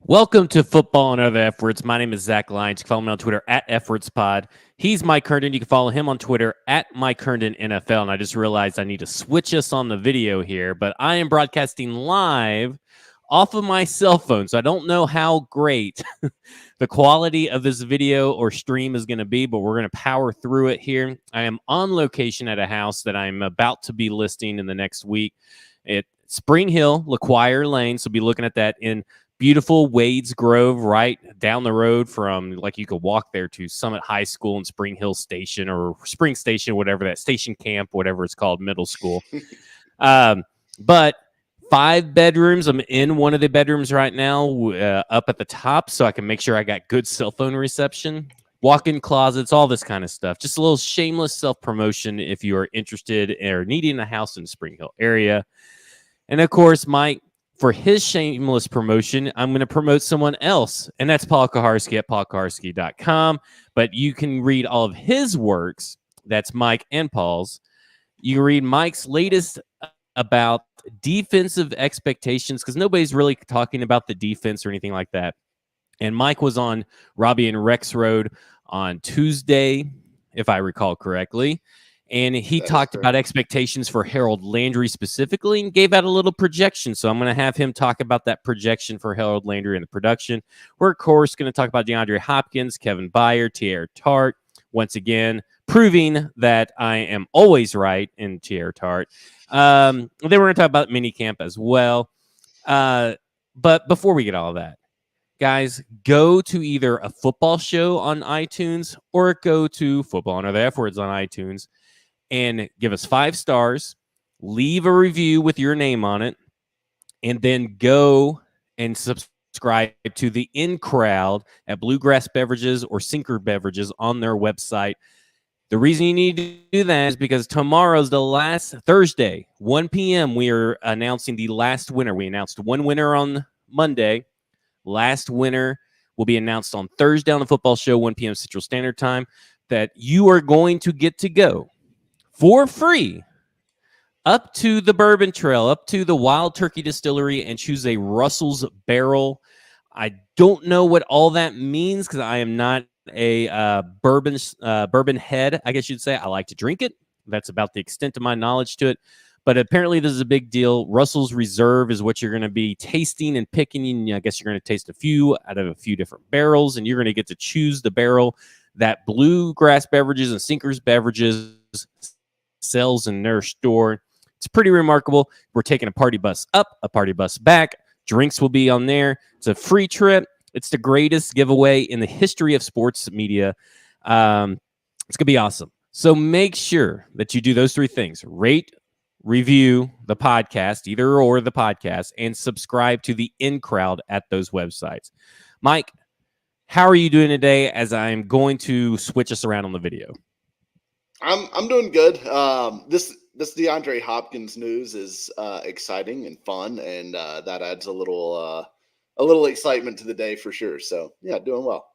Welcome to Football and Other F Words. My name is Zach Lyons. You can follow me on Twitter at FWordsPod. He's Mike Herndon. You can follow him on Twitter at Mike Herndon NFL. And I just realized I need to switch us on the video here, but I am broadcasting live off of my cell phone. So I don't know how great the quality of this video or stream is going to be, but we're going to power through it here. I am on location at a house that I'm about to be listing in the next week at Spring Hill, LaQuire Lane. So be looking at that in beautiful Wades Grove, right down the road from, like, you could walk there to Summit High School and Spring Hill Station or Spring Station, whatever that Station Camp, whatever it's called, middle school. But 5 bedrooms. I'm in one of the bedrooms right now, up at the top, so I can make sure I got good cell phone reception. Walk-in closets, all this kind of stuff. Just a little shameless self-promotion if you are interested or needing a house in the Spring Hill area. And of course, Mike, for his shameless promotion, I'm going to promote someone else, and that's Paul Kaharski at paulkaharski.com. But you can read all of his works. That's Mike and Paul's. You can read Mike's latest about defensive expectations, because nobody's really talking about the defense or anything like that. And Mike was on Robbie and Rex Road on Tuesday, if I recall correctly. And he talked about expectations for Harold Landry specifically and gave out a little projection. So I'm going to have him talk about that projection for Harold Landry and the production. We're, of course, going to talk about DeAndre Hopkins, Kevin Byard, Tierra Tart. Once again, proving that I am always right in Tierra Tart. Then we're going to talk about Minicamp as well. But before we get all of that, guys, go to either a football show on iTunes or go to Football and Other F Words on iTunes and give us 5 stars, leave a review with your name on it, and then go and subscribe to the In Crowd at Bluegrass Beverages or Sinker Beverages on their website. The reason you need to do that is because tomorrow's the last Thursday, 1 p.m., we are announcing the last winner. We announced one winner on Monday. Last winner will be announced on Thursday on the football show, 1 p.m. Central Standard Time, that you are going to get to go for free up to the Bourbon Trail, up to the Wild Turkey Distillery, and choose a Russell's Barrel. I don't know what all that means because I am not a bourbon head, I guess you'd say. I like to drink it. That's about the extent of my knowledge to it. But apparently this is a big deal. Russell's Reserve is what you're going to be tasting and picking. I guess you're going to taste a few out of a few different barrels, and you're going to get to choose the barrel that Bluegrass Beverages and Sinker's Beverages sells in their store. It's pretty remarkable. We're taking a party bus up, a party bus back. Drinks will be on there. It's a free trip. It's the greatest giveaway in the history of sports media. It's going to be awesome. So make sure that you do those 3 things. Rate, review the podcast, either or the podcast, and subscribe to the In Crowd at those websites. Mike, how are you doing today as I'm going to switch us around on the video? I'm doing good. This DeAndre Hopkins news is exciting and fun, and that adds a little excitement to the day for sure. So yeah, doing well.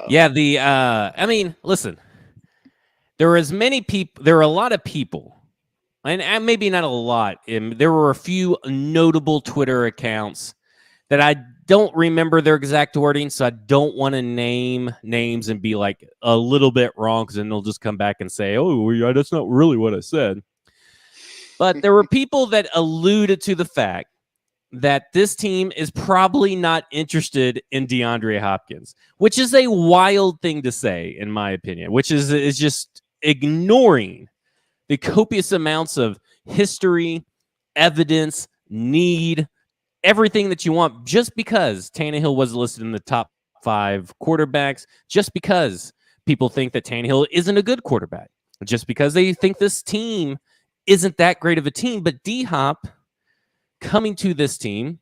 Yeah, I mean, listen, there are a lot of people, and maybe not a lot. There were a few notable Twitter accounts that I don't remember their exact wording, so I don't want to name names and be like a little bit wrong, because then they'll just come back and say, oh, yeah, that's not really what I said. But there were people that alluded to the fact that this team is probably not interested in DeAndre Hopkins, which is a wild thing to say, in my opinion, which is just ignoring the copious amounts of history, evidence, need, everything that you want, just because Tannehill was listed in the top 5 quarterbacks, just because people think that Tannehill isn't a good quarterback, just because they think this team isn't that great of a team. But DHop coming to this team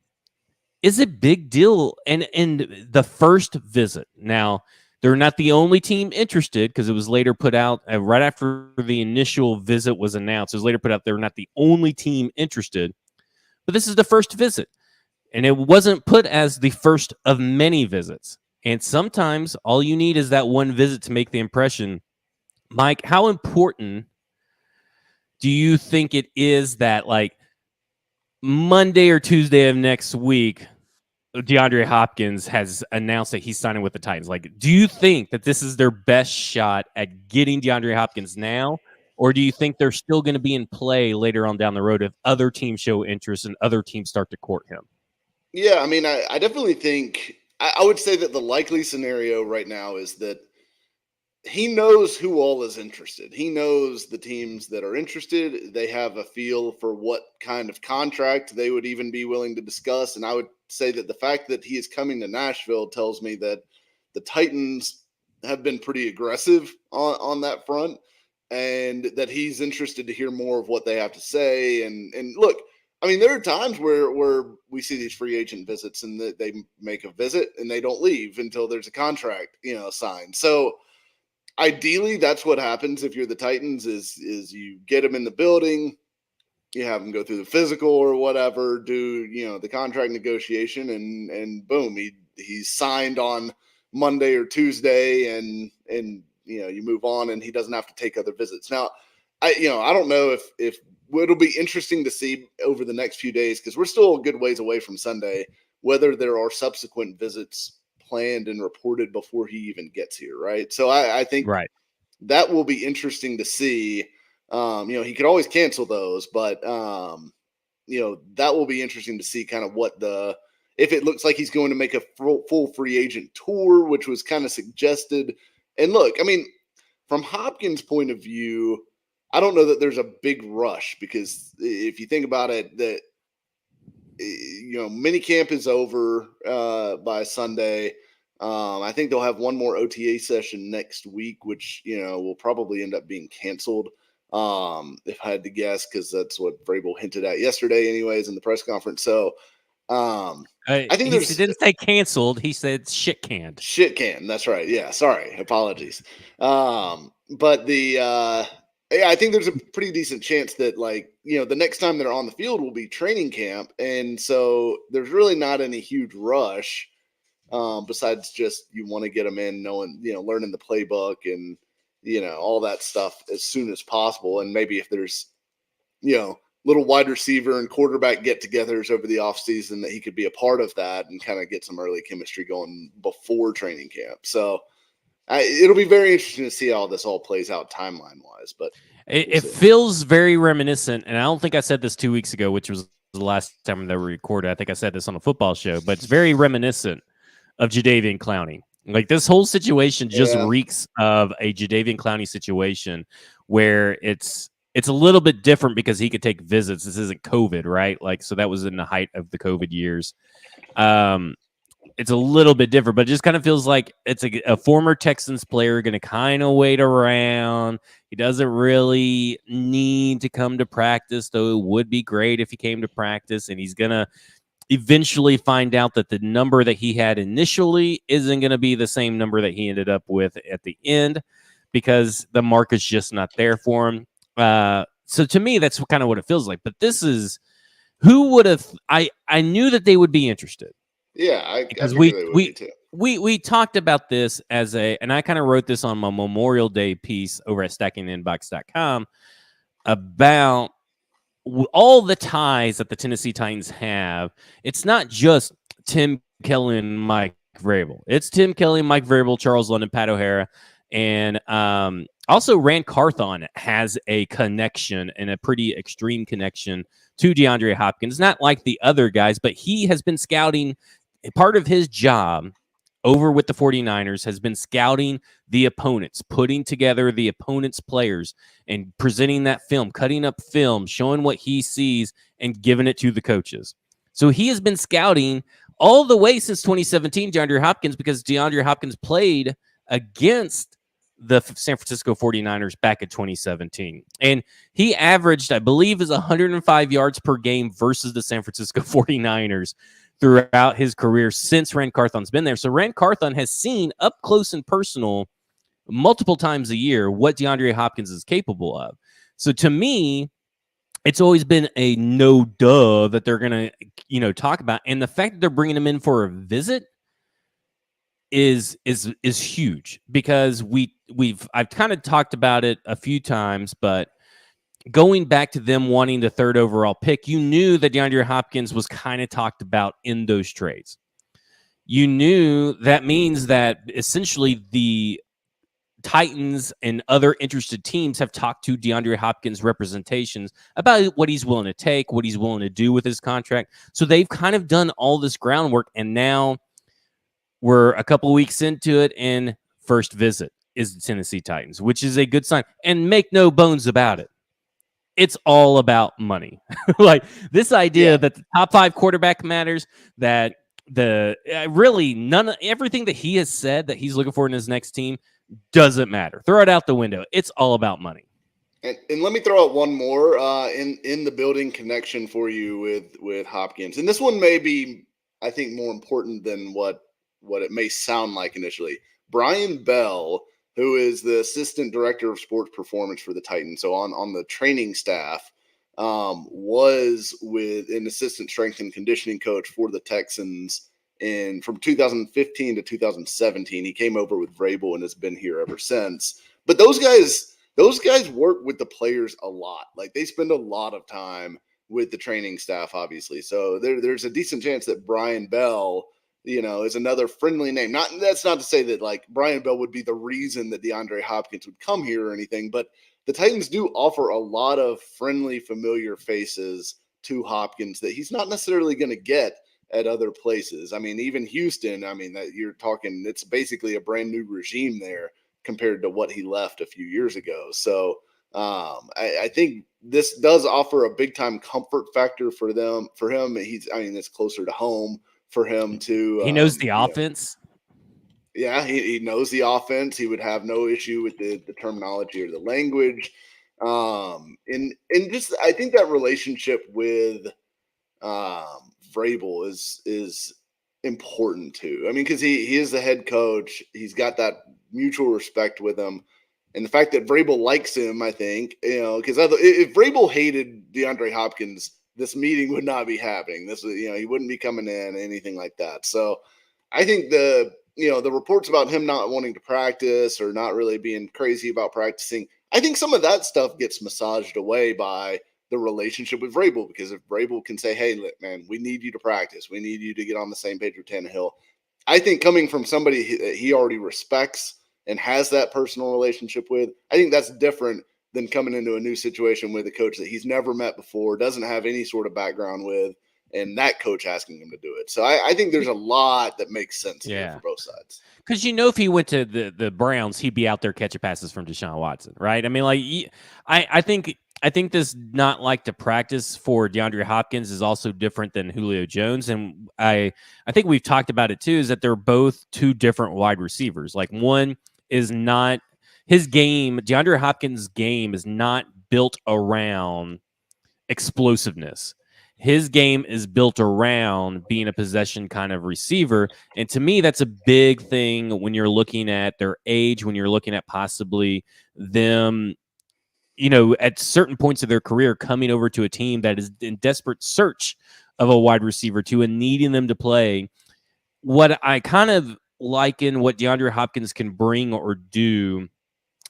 is a big deal. And in the first visit, now they're not the only team interested, because it was later put out right after the initial visit was announced. It was later put out they're not the only team interested, but this is the first visit. And it wasn't put as the first of many visits. And sometimes all you need is that one visit to make the impression. Mike, how important do you think it is that, like, Monday or Tuesday of next week, DeAndre Hopkins has announced that he's signing with the Titans. Like, do you think that this is their best shot at getting DeAndre Hopkins now? Or do you think they're still going to be in play later on down the road if other teams show interest and other teams start to court him? Yeah, I mean, I definitely think I would say that the likely scenario right now is that he knows who all is interested. He knows the teams that are interested. They have a feel for what kind of contract they would even be willing to discuss. And I would say that the fact that he is coming to Nashville tells me that the Titans have been pretty aggressive on that front, and that he's interested to hear more of what they have to say. And look, I mean, there are times where we see these free agent visits and they make a visit and they don't leave until there's a contract, signed. So ideally, that's what happens if you're the Titans is you get him in the building, you have him go through the physical or whatever, do the contract negotiation, and boom, he's signed on Monday or Tuesday, and you move on, and he doesn't have to take other visits. Now, I don't know if it'll be interesting to see over the next few days, because we're still a good ways away from Sunday, whether there are subsequent visits planned and reported before he even gets here, right? So I think that will be interesting to see. He could always cancel those, but that will be interesting to see kind of if it looks like he's going to make a full free agent tour, which was kind of suggested. And look, I mean, from Hopkins' point of view, I don't know that there's a big rush, because if you think about it, that minicamp is over by Sunday. I think they'll have one more OTA session next week, which will probably end up being canceled, if I had to guess, because that's what Vrabel hinted at yesterday, anyways, in the press conference. So I think he didn't say canceled; he said shit canned. Shit canned. That's right. Yeah. Sorry. Apologies. But I think there's a pretty decent chance that, the next time they're on the field will be training camp. And so there's really not any huge rush, besides just you want to get them in knowing, learning the playbook and, all that stuff as soon as possible. And maybe if there's, little wide receiver and quarterback get-togethers over the offseason, that he could be a part of that and kind of get some early chemistry going before training camp. So it'll be very interesting to see how this all plays out timeline-wise. But it feels very reminiscent, and I don't think I said this 2 weeks ago, which was the last time that we recorded. I think I said this on a football show, but it's very reminiscent of Jadeveon Clowney. Like, this whole situation just reeks of a Jadeveon Clowney situation, where it's a little bit different because he could take visits. This isn't COVID, right? So that was in the height of the COVID years. It's a little bit different, but it just kind of feels like it's a former Texans player going to kind of wait around. He doesn't really need to come to practice, though it would be great if he came to practice, and he's going to eventually find out that the number that he had initially isn't going to be the same number that he ended up with at the end, because the market's just not there for him. So to me, that's kind of what it feels like. But this is who would have. I knew that they would be interested. Yeah, because we talked about this and I kind of wrote this on my Memorial Day piece over at stackinginbox.com about all the ties that the Tennessee Titans have. It's not just Tim Kelly and Mike Vrabel. It's Tim Kelly, Mike Vrabel, Charles London, Pat O'Hara, and also Rand Carthon has a connection, and a pretty extreme connection, to DeAndre Hopkins. Not like the other guys, but he has been scouting. Part of his job over with the 49ers has been scouting the opponents, putting together the opponent's players and presenting that film, cutting up film, showing what he sees and giving it to the coaches. So he has been scouting all the way since 2017, DeAndre Hopkins, because DeAndre Hopkins played against the San Francisco 49ers back in 2017. And he averaged, I believe, is 105 yards per game versus the San Francisco 49ers throughout his career since Rand Carthon's been there. So Rand Carthon has seen up close and personal multiple times a year what DeAndre Hopkins is capable of. So to me, it's always been a no duh that they're going to, talk about. And the fact that they're bringing him in for a visit is huge, because I've kind of talked about it a few times, but going back to them wanting the third overall pick, you knew that DeAndre Hopkins was kind of talked about in those trades. you knew that means that essentially the Titans and other interested teams have talked to DeAndre Hopkins representations about what he's willing to take, what he's willing to do with his contract. So they've kind of done all this groundwork, and now we're a couple weeks into it, and first visit is the Tennessee Titans, which is a good sign. And make no bones about it, it's all about money. Like this idea that the top 5 quarterback matters, that the really none of everything that he has said that he's looking for in his next team doesn't matter. Throw it out the window. It's all about money. And let me throw out one more in the building connection for you with Hopkins. And this one may be, I think, more important than what it may sound like initially. Brian Bell, who is the assistant director of sports performance for the Titans, so on the training staff, was with an assistant strength and conditioning coach for the Texans from 2015 to 2017. He came over with Vrabel and has been here ever since. But those guys work with the players a lot. Like they spend a lot of time with the training staff, obviously. So there's a decent chance that Brian Bell, is another friendly name. That's not to say that like Brian Bell would be the reason that DeAndre Hopkins would come here or anything, but the Titans do offer a lot of friendly, familiar faces to Hopkins that he's not necessarily going to get at other places. I mean, even Houston, that you're talking, it's basically a brand new regime there compared to what he left a few years ago. So I think this does offer a big time comfort factor for him. It's closer to home for him to. He knows the offense. Yeah, he knows the offense. He would have no issue with the terminology or the language. And just I think that relationship with Vrabel is important too. I mean, because he is the head coach. He's got that mutual respect with him. And the fact that Vrabel likes him, I think, because if Vrabel hated DeAndre Hopkins, this meeting would not be happening. He wouldn't be coming in, anything like that. So I think the reports about him not wanting to practice or not really being crazy about practicing, I think some of that stuff gets massaged away by the relationship with Vrabel, because if Vrabel can say, hey, look, man, we need you to practice. We need you to get on the same page with Tannehill. I think coming from somebody he already respects and has that personal relationship with, I think that's different than coming into a new situation with a coach that he's never met before, doesn't have any sort of background with, and that coach asking him to do it. So I think there's a lot that makes sense here for both sides. Because if he went to the Browns, he'd be out there catching passes from Deshaun Watson, right? I mean, like, I think this not like to practice for DeAndre Hopkins is also different than Julio Jones. And I think we've talked about it too, is that they're both two different wide receivers. Like one is not his game. DeAndre Hopkins' game is not built around explosiveness. His game is built around being a possession kind of receiver. And to me, that's a big thing when you're looking at their age, when you're looking at possibly them, at certain points of their career coming over to a team that is in desperate search of a wide receiver too and needing them to play. What I kind of liken what DeAndre Hopkins can bring or do,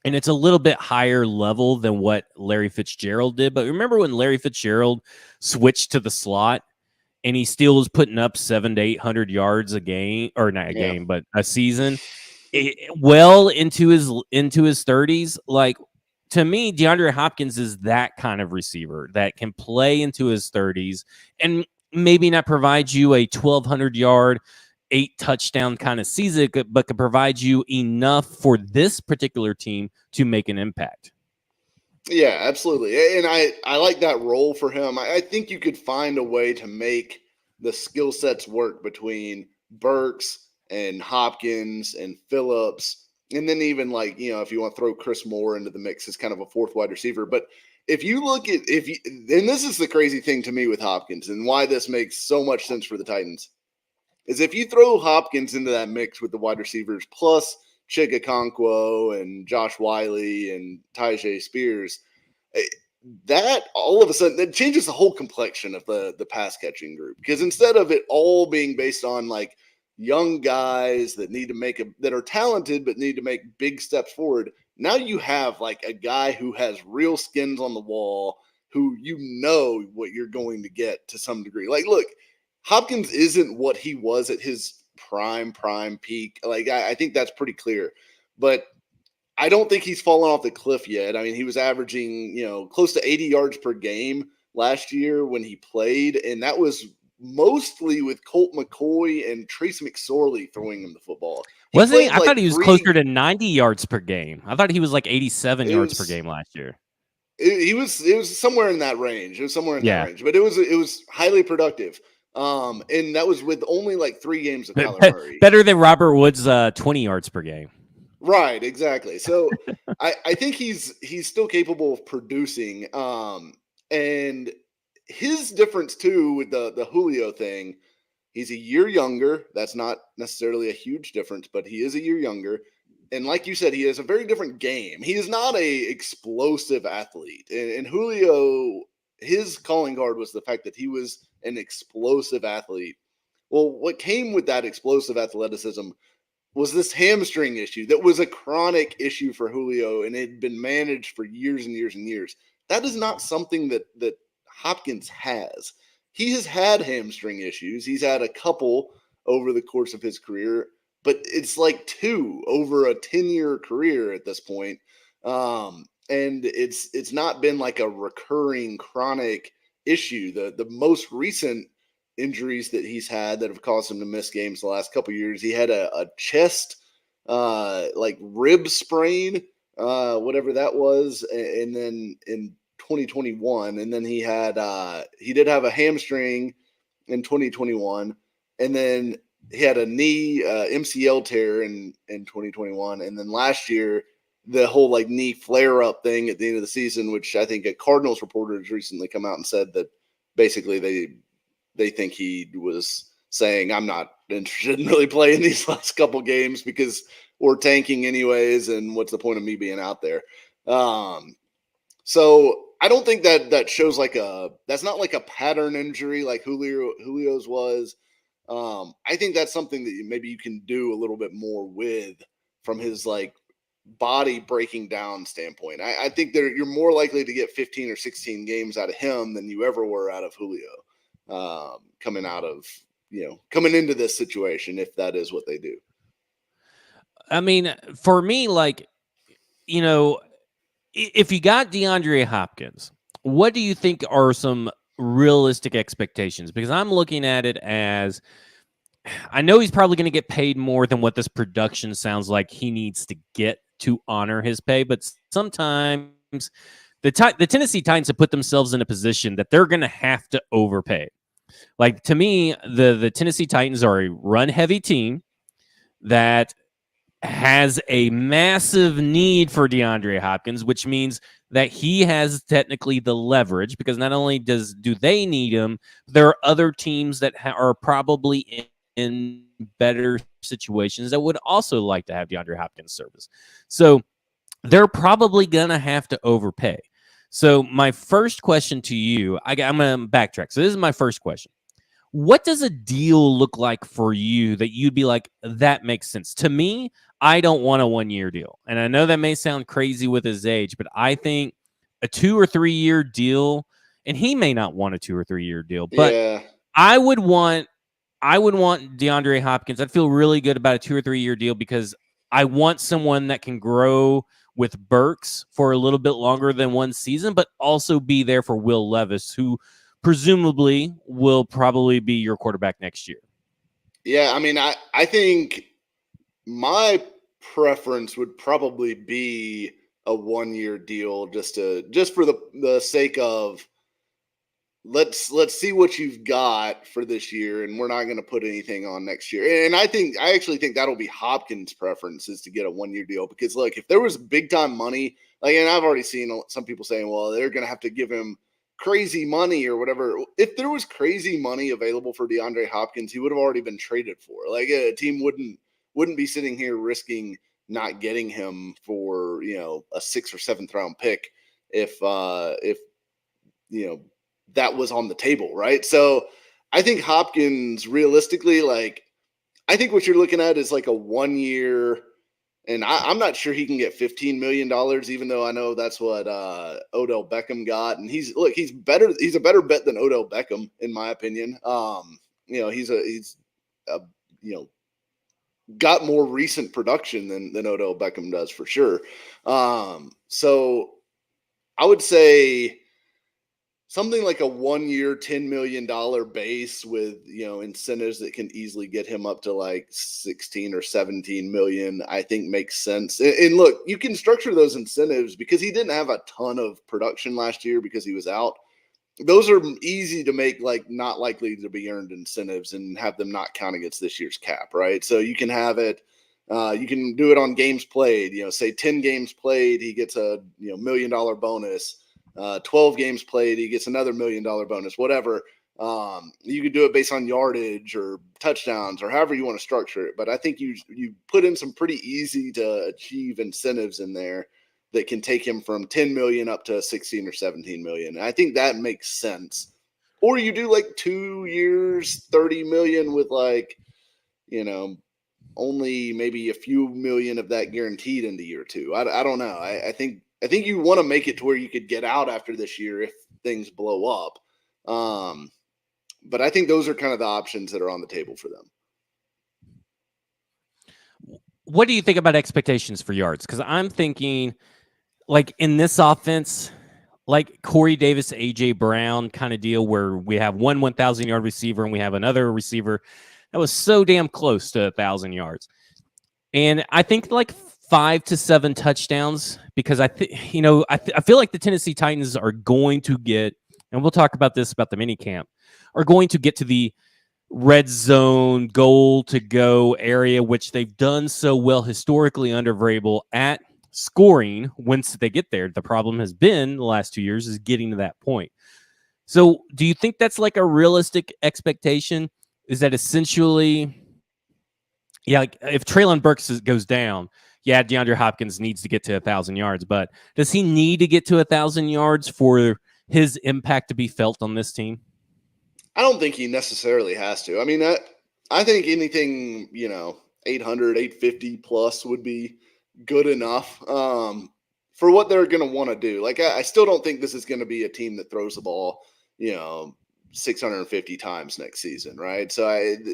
and it's a little bit higher level than what Larry Fitzgerald did. But remember when Larry Fitzgerald switched to the slot and he still was putting up 700 to 800 yards a game, or not a game, but a season, well into his 30s. Like, to me, DeAndre Hopkins is that kind of receiver that can play into his 30s and maybe not provide you a 1,200 yard, 8 touchdown kind of season, but can provide you enough for this particular team to make an impact. Yeah, absolutely. And I like that role for him. I think you could find a way to make the skill sets work between Burks and Hopkins and Phillips. And then even if you want to throw Chris Moore into the mix as kind of a fourth wide receiver. But if you look at, and this is the crazy thing to me with Hopkins and why this makes so much sense for the Titans, is if you throw Hopkins into that mix with the wide receivers plus Chig Okonkwo and Josh Wiley and Tyjae Spears, that all of a sudden that changes the whole complexion of the pass catching group. Because instead of it all being based on like young guys that need to that are talented but need to make big steps forward, now you have like a guy who has real skins on the wall, who what you're going to get to some degree. Like, look, Hopkins isn't what he was at his prime peak. Like I think that's pretty clear, but I don't think he's fallen off the cliff yet. I mean, he was averaging, close to 80 yards per game last year when he played, and that was mostly with Colt McCoy and Trace McSorley throwing him the football. Wasn't he? Played I thought like he was closer to 90 yards per game. I thought he was like 87 yards per game last year. It was somewhere in that range. It was somewhere in that range, but it was highly productive. And that was with only like 3 games of Kyler Murray. Better than Robert Woods' 20 yards per game. Right, exactly. So I think he's still capable of producing. And his difference too with the Julio thing, he's a year younger. That's not necessarily a huge difference, but he is a year younger. And like you said, he has a very different game. He is not a explosive athlete. And Julio, his calling card was the fact that he was an explosive athlete. Well, what came with that explosive athleticism was this hamstring issue that was a chronic issue for Julio, and it had been managed for years and years and years. That is not something that Hopkins has. He has had hamstring issues. He's had a couple over the course of his career, but it's like 2 over a 10-year career at this point. And it's not been like a recurring chronic issue. The most recent injuries that he's had that have caused him to miss games the last couple of years, he had a chest like rib sprain, whatever that was, and then in 2021, and then he did have a hamstring in 2021, and then he had a knee MCL tear in 2021, and then last year the whole like knee flare up thing at the end of the season, which I think a Cardinals reporter has recently come out and said that basically they think he was saying, I'm not interested in really playing these last couple games because we're tanking anyways, and what's the point of me being out there? So I don't think that shows that's not like a pattern injury like Julio's was. I think that's something that maybe you can do a little bit more with from his like body breaking down standpoint. I think you're more likely to get 15 or 16 games out of him than you ever were out of Julio, coming into this situation, if that is what they do. I mean, for me, like, if you got DeAndre Hopkins, what do you think are some realistic expectations? Because I'm looking at it as, I know he's probably going to get paid more than what this production sounds like he needs to get to honor his pay, but sometimes the Tennessee Titans have put themselves in a position that they're going to have to overpay. Like, to me, the Tennessee Titans are a run-heavy team that has a massive need for DeAndre Hopkins, which means that he has technically the leverage, because not only do they need him, there are other teams that are probably in better situations that would also like to have DeAndre Hopkins' service. So they're probably going to have to overpay. So my first question to you, I'm going to backtrack. So this is my first question. What does a deal look like for you that you'd be like, that makes sense? To me, I don't want a 1-year deal. And I know that may sound crazy with his age, but I think a 2 or 3 year deal, and he may not want a 2 or 3 year deal, but yeah. I would want DeAndre Hopkins. I'd feel really good about a 2 or 3 year deal because I want someone that can grow with Burks for a little bit longer than one season, but also be there for Will Levis, who presumably will probably be your quarterback next year. Yeah, I mean, I think my preference would probably be a 1-year deal just for the sake of let's see what you've got for this year, and we're not going to put anything on next year. And I actually think that'll be Hopkins' preference, is to get a 1-year deal, because look, if there was big time money, like, and I've already seen some people saying, well, they're going to have to give him crazy money or whatever. If there was crazy money available for DeAndre Hopkins, he would have already been traded for. Like, a team wouldn't be sitting here risking not getting him for, a 6th or 7th round pick if that was on the table, right? So I think Hopkins, realistically, like, I think what you're looking at is like a 1-year. And I'm not sure he can get $15 million, even though I know that's what Odell Beckham got. And he's better. He's a better bet than Odell Beckham, in my opinion. He's a got more recent production than Odell Beckham does for sure. So I would say something like a 1 year, $10 million base with, incentives that can easily get him up to like 16 or 17 million, I think makes sense. And look, you can structure those incentives because he didn't have a ton of production last year because he was out. Those are easy to make like not likely to be earned incentives and have them not count against this year's cap, right? So you can have it, you can do it on games played, say 10 games played, he gets a $1 million bonus. 12 games played, he gets another $1 million bonus, whatever. You could do it based on yardage or touchdowns or however you want to structure it. But I think you put in some pretty easy to achieve incentives in there that can take him from 10 million up to 16 or 17 million. And I think that makes sense. Or you do like 2 years, 30 million with like, only maybe a few million of that guaranteed into year two. I don't know. I think you want to make it to where you could get out after this year if things blow up. But I think those are kind of the options that are on the table for them. What do you think about expectations for yards? Because I'm thinking, like in this offense, like Corey Davis, AJ Brown kind of deal where we have one 1,000-yard receiver and we have another receiver that was so damn close to 1,000 yards. And I think like 5 to 7 touchdowns, because I feel like the Tennessee Titans are going to get, and we'll talk about this about the minicamp, are going to get to the red zone goal to go area, which they've done so well historically under Vrabel at scoring once they get there. The problem has been the last 2 years is getting to that point. So do you think that's like a realistic expectation? Is that essentially, like if Treylon Burks goes down, DeAndre Hopkins needs to get to 1,000 yards, but does he need to get to 1,000 yards for his impact to be felt on this team? I don't think he necessarily has to. I mean, I think anything, 800, 850 plus would be good enough for what they're going to want to do. Like, I still don't think this is going to be a team that throws the ball, 650 times next season, right? So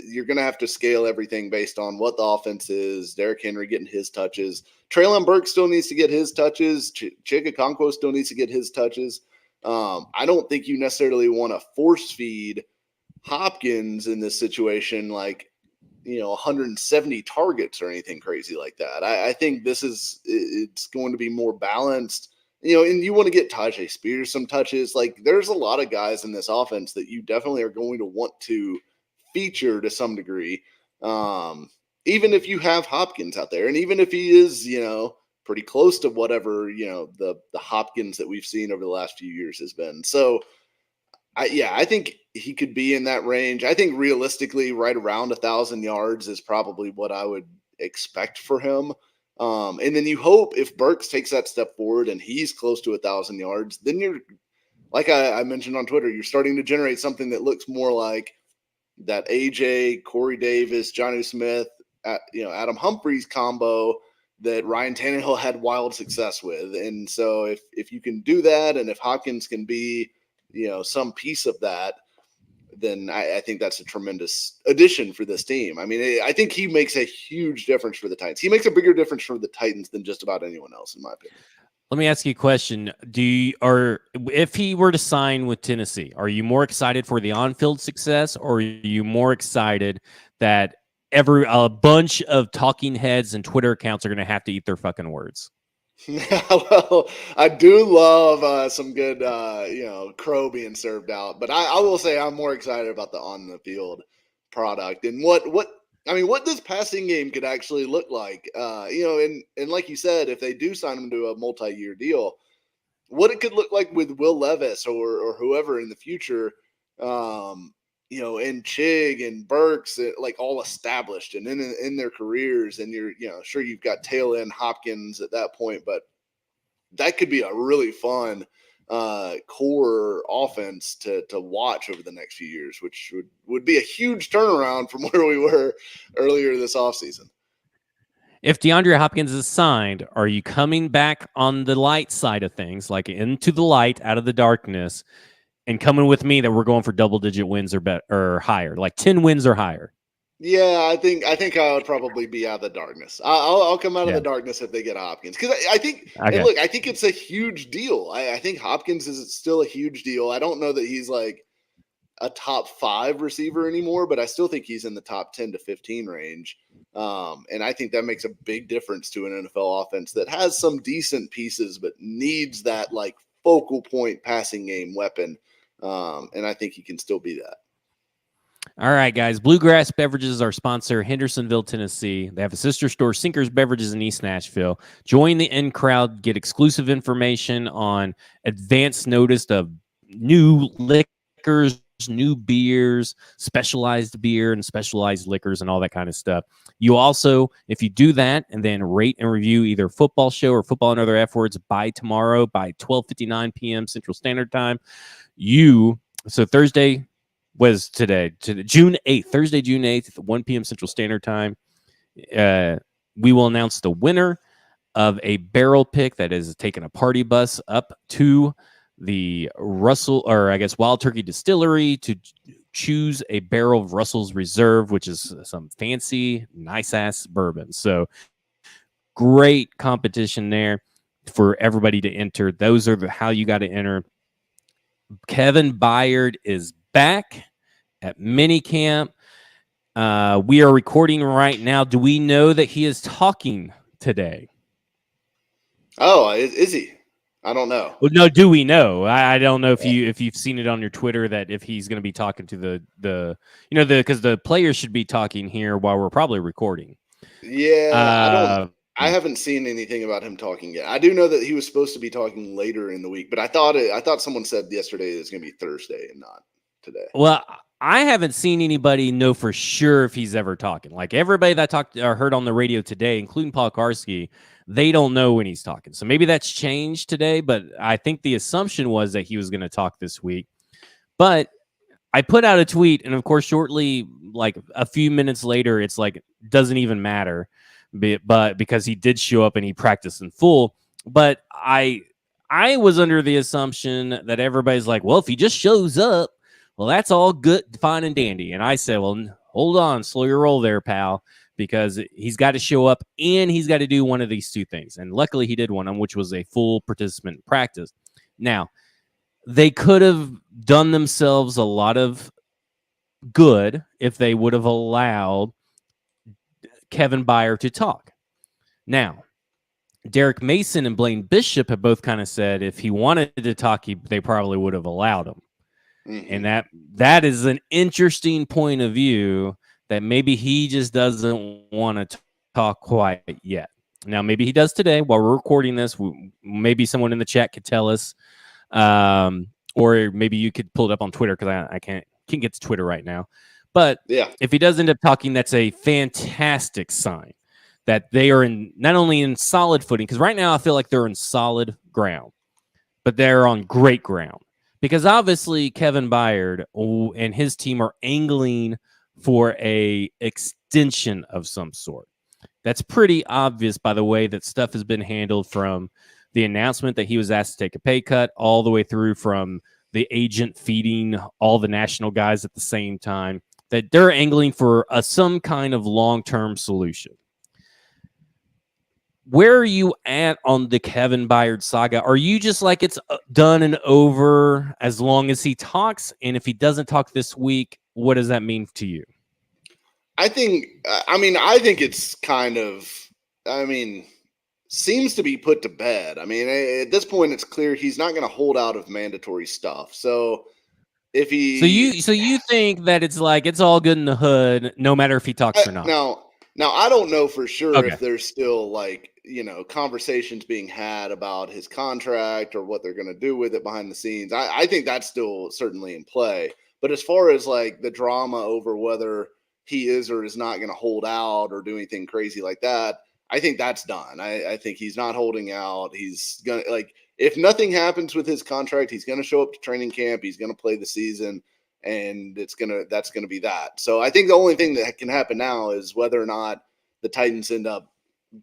you're going to have to scale everything based on what the offense is. Derrick Henry getting his touches. Treylon Burks still needs to get his touches. Chig Okonkwo still needs to get his touches. I don't think you necessarily want to force feed Hopkins in this situation, like, 170 targets or anything crazy like that. I think it's going to be more balanced, and you want to get Tajay Spears some touches. Like, there's a lot of guys in this offense that you definitely are going to want to feature to some degree. Even if you have Hopkins out there, and even if he is, pretty close to whatever, the Hopkins that we've seen over the last few years has been. So I think he could be in that range. I think realistically, right around 1,000 yards is probably what I would expect for him. And then you hope if Burks takes that step forward and he's close to 1,000 yards, then you're, like I mentioned on Twitter, you're starting to generate something that looks more like that AJ, Corey Davis, Jonnu Smith, Adam Humphries combo that Ryan Tannehill had wild success with. And so if you can do that, and if Hopkins can be, some piece of that, then I think that's a tremendous addition for this team. I mean, I think he makes a huge difference for the Titans. He makes a bigger difference for the Titans than just about anyone else, in my opinion. Let me ask you a question. If he were to sign with Tennessee, are you more excited for the on-field success, or are you more excited that a bunch of talking heads and Twitter accounts are going to have to eat their fucking words? Well, I do love some good, crow being served out, but I will say I'm more excited about the on the field product and what this passing game could actually look like. And like you said, if they do sign him to a multi-year deal, what it could look like with Will Levis or whoever in the future, and Chig and Burks, like all established and in their careers, and you're, sure you've got tail end Hopkins at that point, but that could be a really fun core offense to watch over the next few years, which would be a huge turnaround from where we were earlier this offseason. If DeAndre Hopkins is signed, are you coming back on the light side of things, like into the light, out of the darkness, and coming with me that we're going for double-digit wins or higher, like 10 wins or higher? Yeah, I think I would probably be out of the darkness. I'll come out of Yeah. the darkness if they get Hopkins, because I think, and Okay. look, I think it's a huge deal. I think Hopkins is still a huge deal. I don't know that he's like a top 5 receiver anymore, but I still think he's in the top 10 to 15 range. And I think that makes a big difference to an NFL offense that has some decent pieces, but needs that like focal point passing game weapon. And I think he can still be that. All right, guys. Bluegrass Beverages is our sponsor, Hendersonville, Tennessee. They have a sister store, Sinker's Beverages in East Nashville. Join the in crowd, get exclusive information on advance notice of new liquors, new beers, specialized beer, and specialized liquors, and all that kind of stuff. You also, if you do that and then rate and review either Football Show or Football and Other F Words by tomorrow by 12:59 p.m. Central Standard Time, so Thursday was today, June 8th, Thursday, June 8th, 1 p.m. Central Standard Time. We will announce the winner of a barrel pick that is taking a party bus up to the Wild Turkey Distillery to choose a barrel of Russell's Reserve, which is some fancy, nice ass bourbon. So great competition there for everybody to enter. Those are how you got to enter. Kevin Byard is back at Minicamp. We are recording right now. Do we know that he is talking today? Oh, is he? I don't know. Well, no, do we know? I don't know if you've seen it on your Twitter that if he's going to be talking to because the players should be talking here while we're probably recording. Yeah, I haven't seen anything about him talking yet. I do know that he was supposed to be talking later in the week, but I thought someone said yesterday it's going to be Thursday and not today. Well, I haven't seen anybody know for sure if he's ever talking. Like everybody that talked or heard on the radio today, including Paul Karski, they don't know when he's talking. So maybe that's changed today, but I think the assumption was that he was going to talk this week. But I put out a tweet, and of course, shortly, like a few minutes later, it's like doesn't even matter, but because he did show up and he practiced in full. But I was under the assumption that everybody's like, well, if he just shows up, well, that's all good, fine, and dandy. And I said, well, hold on, slow your roll there, pal, because he's got to show up and he's got to do one of these two things. And luckily, he did one of them, which was a full participant practice. Now, they could have done themselves a lot of good if they would have allowed Kevin Byard to talk. Now, Derek Mason and Blaine Bishop have both kind of said if he wanted to talk, they probably would have allowed him. Mm-hmm. And that is an interesting point of view that maybe he just doesn't want to talk quite yet. Now, maybe he does today while we're recording this. Maybe someone in the chat could tell us. Or maybe you could pull it up on Twitter because I can't get to Twitter right now. But yeah, if he does end up talking, that's a fantastic sign that they are not only in solid footing, because right now I feel like they're in solid ground, but they're on great ground. Because obviously Kevin Byard and his team are angling for a extension of some sort. That's pretty obvious by the way that stuff has been handled, from the announcement that he was asked to take a pay cut all the way through from the agent feeding all the national guys at the same time, that they're angling for some kind of long-term solution. Where are you at on the Kevin Byard saga? Are you just like it's done and over as long as he talks? And if he doesn't talk this week, what does that mean to you? I think it's kind of, seems to be put to bed. I mean, at this point, it's clear he's not going to hold out of mandatory stuff. So if he, so you think that it's like it's all good in the hood, no matter if he talks or not. Now I don't know for sure if there's still like, conversations being had about his contract or what they're going to do with it behind the scenes. I think that's still certainly in play. But as far as like the drama over whether he is or is not going to hold out or do anything crazy like that, I think that's done. I think he's not holding out. He's going to, like, if nothing happens with his contract, he's going to show up to training camp. He's going to play the season, and that's going to be that. So I think the only thing that can happen now is whether or not the Titans end up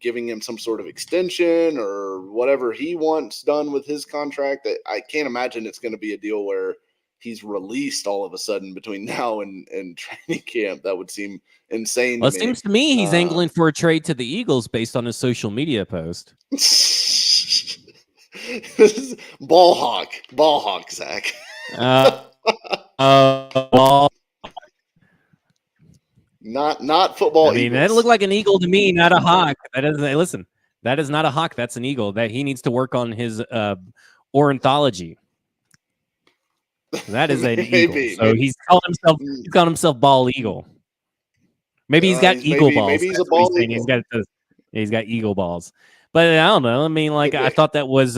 giving him some sort of extension or whatever he wants done with his contract. I can't imagine it's going to be a deal where he's released all of a sudden between now and training camp. That would seem insane Well, to it me. seems to me he's angling for a trade to the Eagles based on his social media post. Ball hawk, Zach. Well, not football. I mean, Eagles. that looked like an eagle to me, not a hawk. That is, listen, that is not a hawk. That's an eagle. That he needs to work on his ornithology. That is an eagle. So maybe. he's calling himself bald eagle. Maybe he's got eagle balls. Maybe he's a bald eagle. He's got eagle balls. But I don't know. I mean, like I thought that was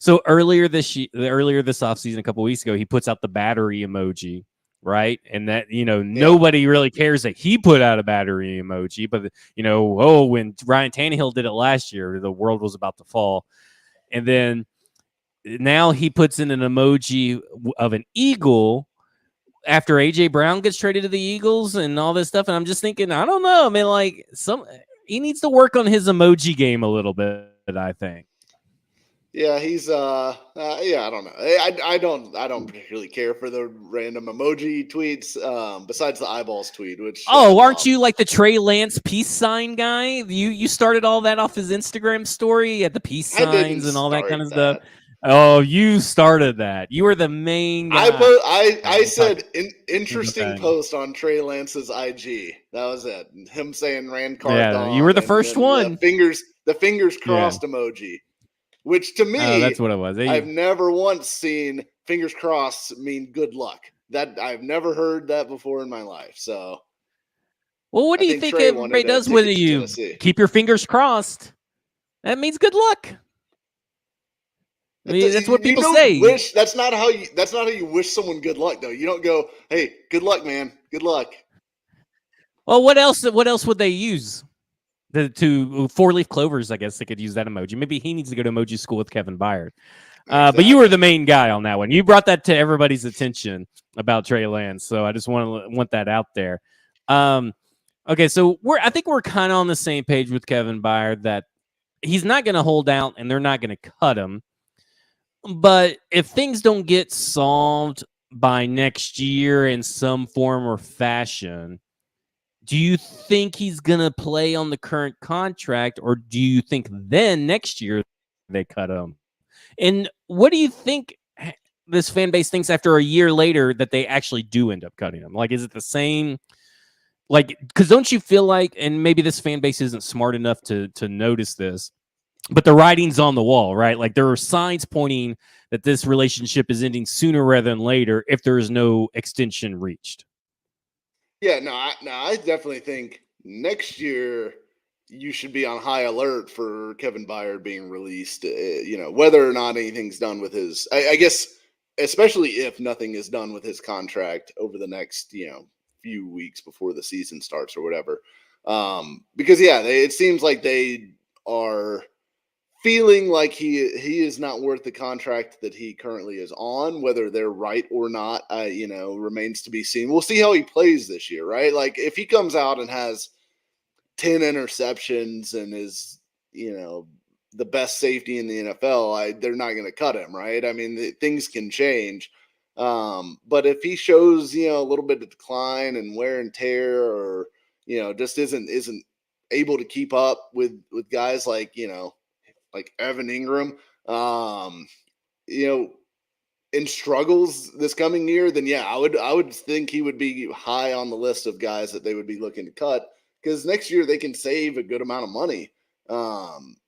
so earlier this offseason, a couple weeks ago, he puts out the battery emoji, right? And that, nobody really cares that he put out a battery emoji, but when Ryan Tannehill did it last year, the world was about to fall. And then now he puts in an emoji of an eagle after AJ Brown gets traded to the Eagles and all this stuff. And I'm just thinking, I don't know. I mean, like he needs to work on his emoji game a little bit, I think. Yeah, he's I don't know. I don't particularly care for the random emoji tweets, besides the eyeballs tweet, which aren't you like the Trey Lance peace sign guy? You started all that off his Instagram story at the peace signs and all that kind of stuff. Oh, you started that. You were the main guy. I said interesting post on Trey Lance's IG. That was it. Him saying Rand Cardone. Yeah, you were the first one. The fingers crossed emoji. Which to me, that's what it was. I've never once seen fingers crossed mean good luck. That I've never heard that before in my life. So, well, what do you think everybody does with you? Keep your fingers crossed. That means good luck. I mean, that's what people say. That's not how you wish someone good luck, though. You don't go, "Hey, good luck, man. Good luck." Well, what else would they use? To 4-leaf clovers, I guess they could use that emoji. Maybe he needs to go to emoji school with Kevin Byard. Exactly. But you were the main guy on that one. You brought that to everybody's attention about Trey Lance, so I just want that out there. Okay, so I think we're kind of on the same page with Kevin Byard that he's not going to hold out and they're not going to cut him. But if things don't get solved by next year in some form or fashion, do you think he's going to play on the current contract, or do you think then next year they cut him? And what do you think this fan base thinks after a year later that they actually do end up cutting him? Like, is it the same? Like, because don't you feel like, and maybe this fan base isn't smart enough to notice this, but the writing's on the wall, right? Like there are signs pointing that this relationship is ending sooner rather than later if there is no extension reached. Yeah, I definitely think next year you should be on high alert for Kevin Byard being released. Whether or not anything's done with his, I guess, especially if nothing is done with his contract over the next, few weeks before the season starts or whatever. Because it seems like they are feeling like he is not worth the contract that he currently is on. Whether they're right or not, remains to be seen. We'll see how he plays this year, right? Like if he comes out and has 10 interceptions and is, the best safety in the NFL, they're not going to cut him, right? I mean, things can change. But if he shows, a little bit of decline and wear and tear, or, just isn't able to keep up with guys like, like Evan Ingram, and struggles this coming year, then I would think he would be high on the list of guys that they would be looking to cut, because next year they can save a good amount of money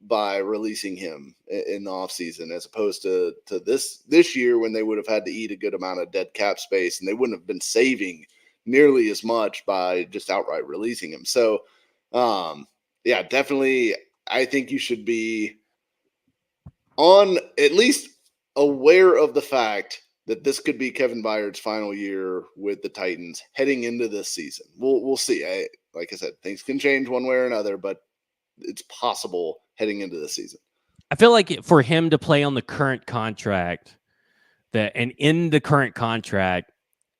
by releasing him in the offseason, as opposed to this year when they would have had to eat a good amount of dead cap space and they wouldn't have been saving nearly as much by just outright releasing him. So definitely I think you should be on at least aware of the fact that this could be Kevin Byard's final year with the Titans heading into this season. We'll see. Like I said, things can change one way or another, but it's possible heading into the season. I feel like for him to play on the current contract and in the current contract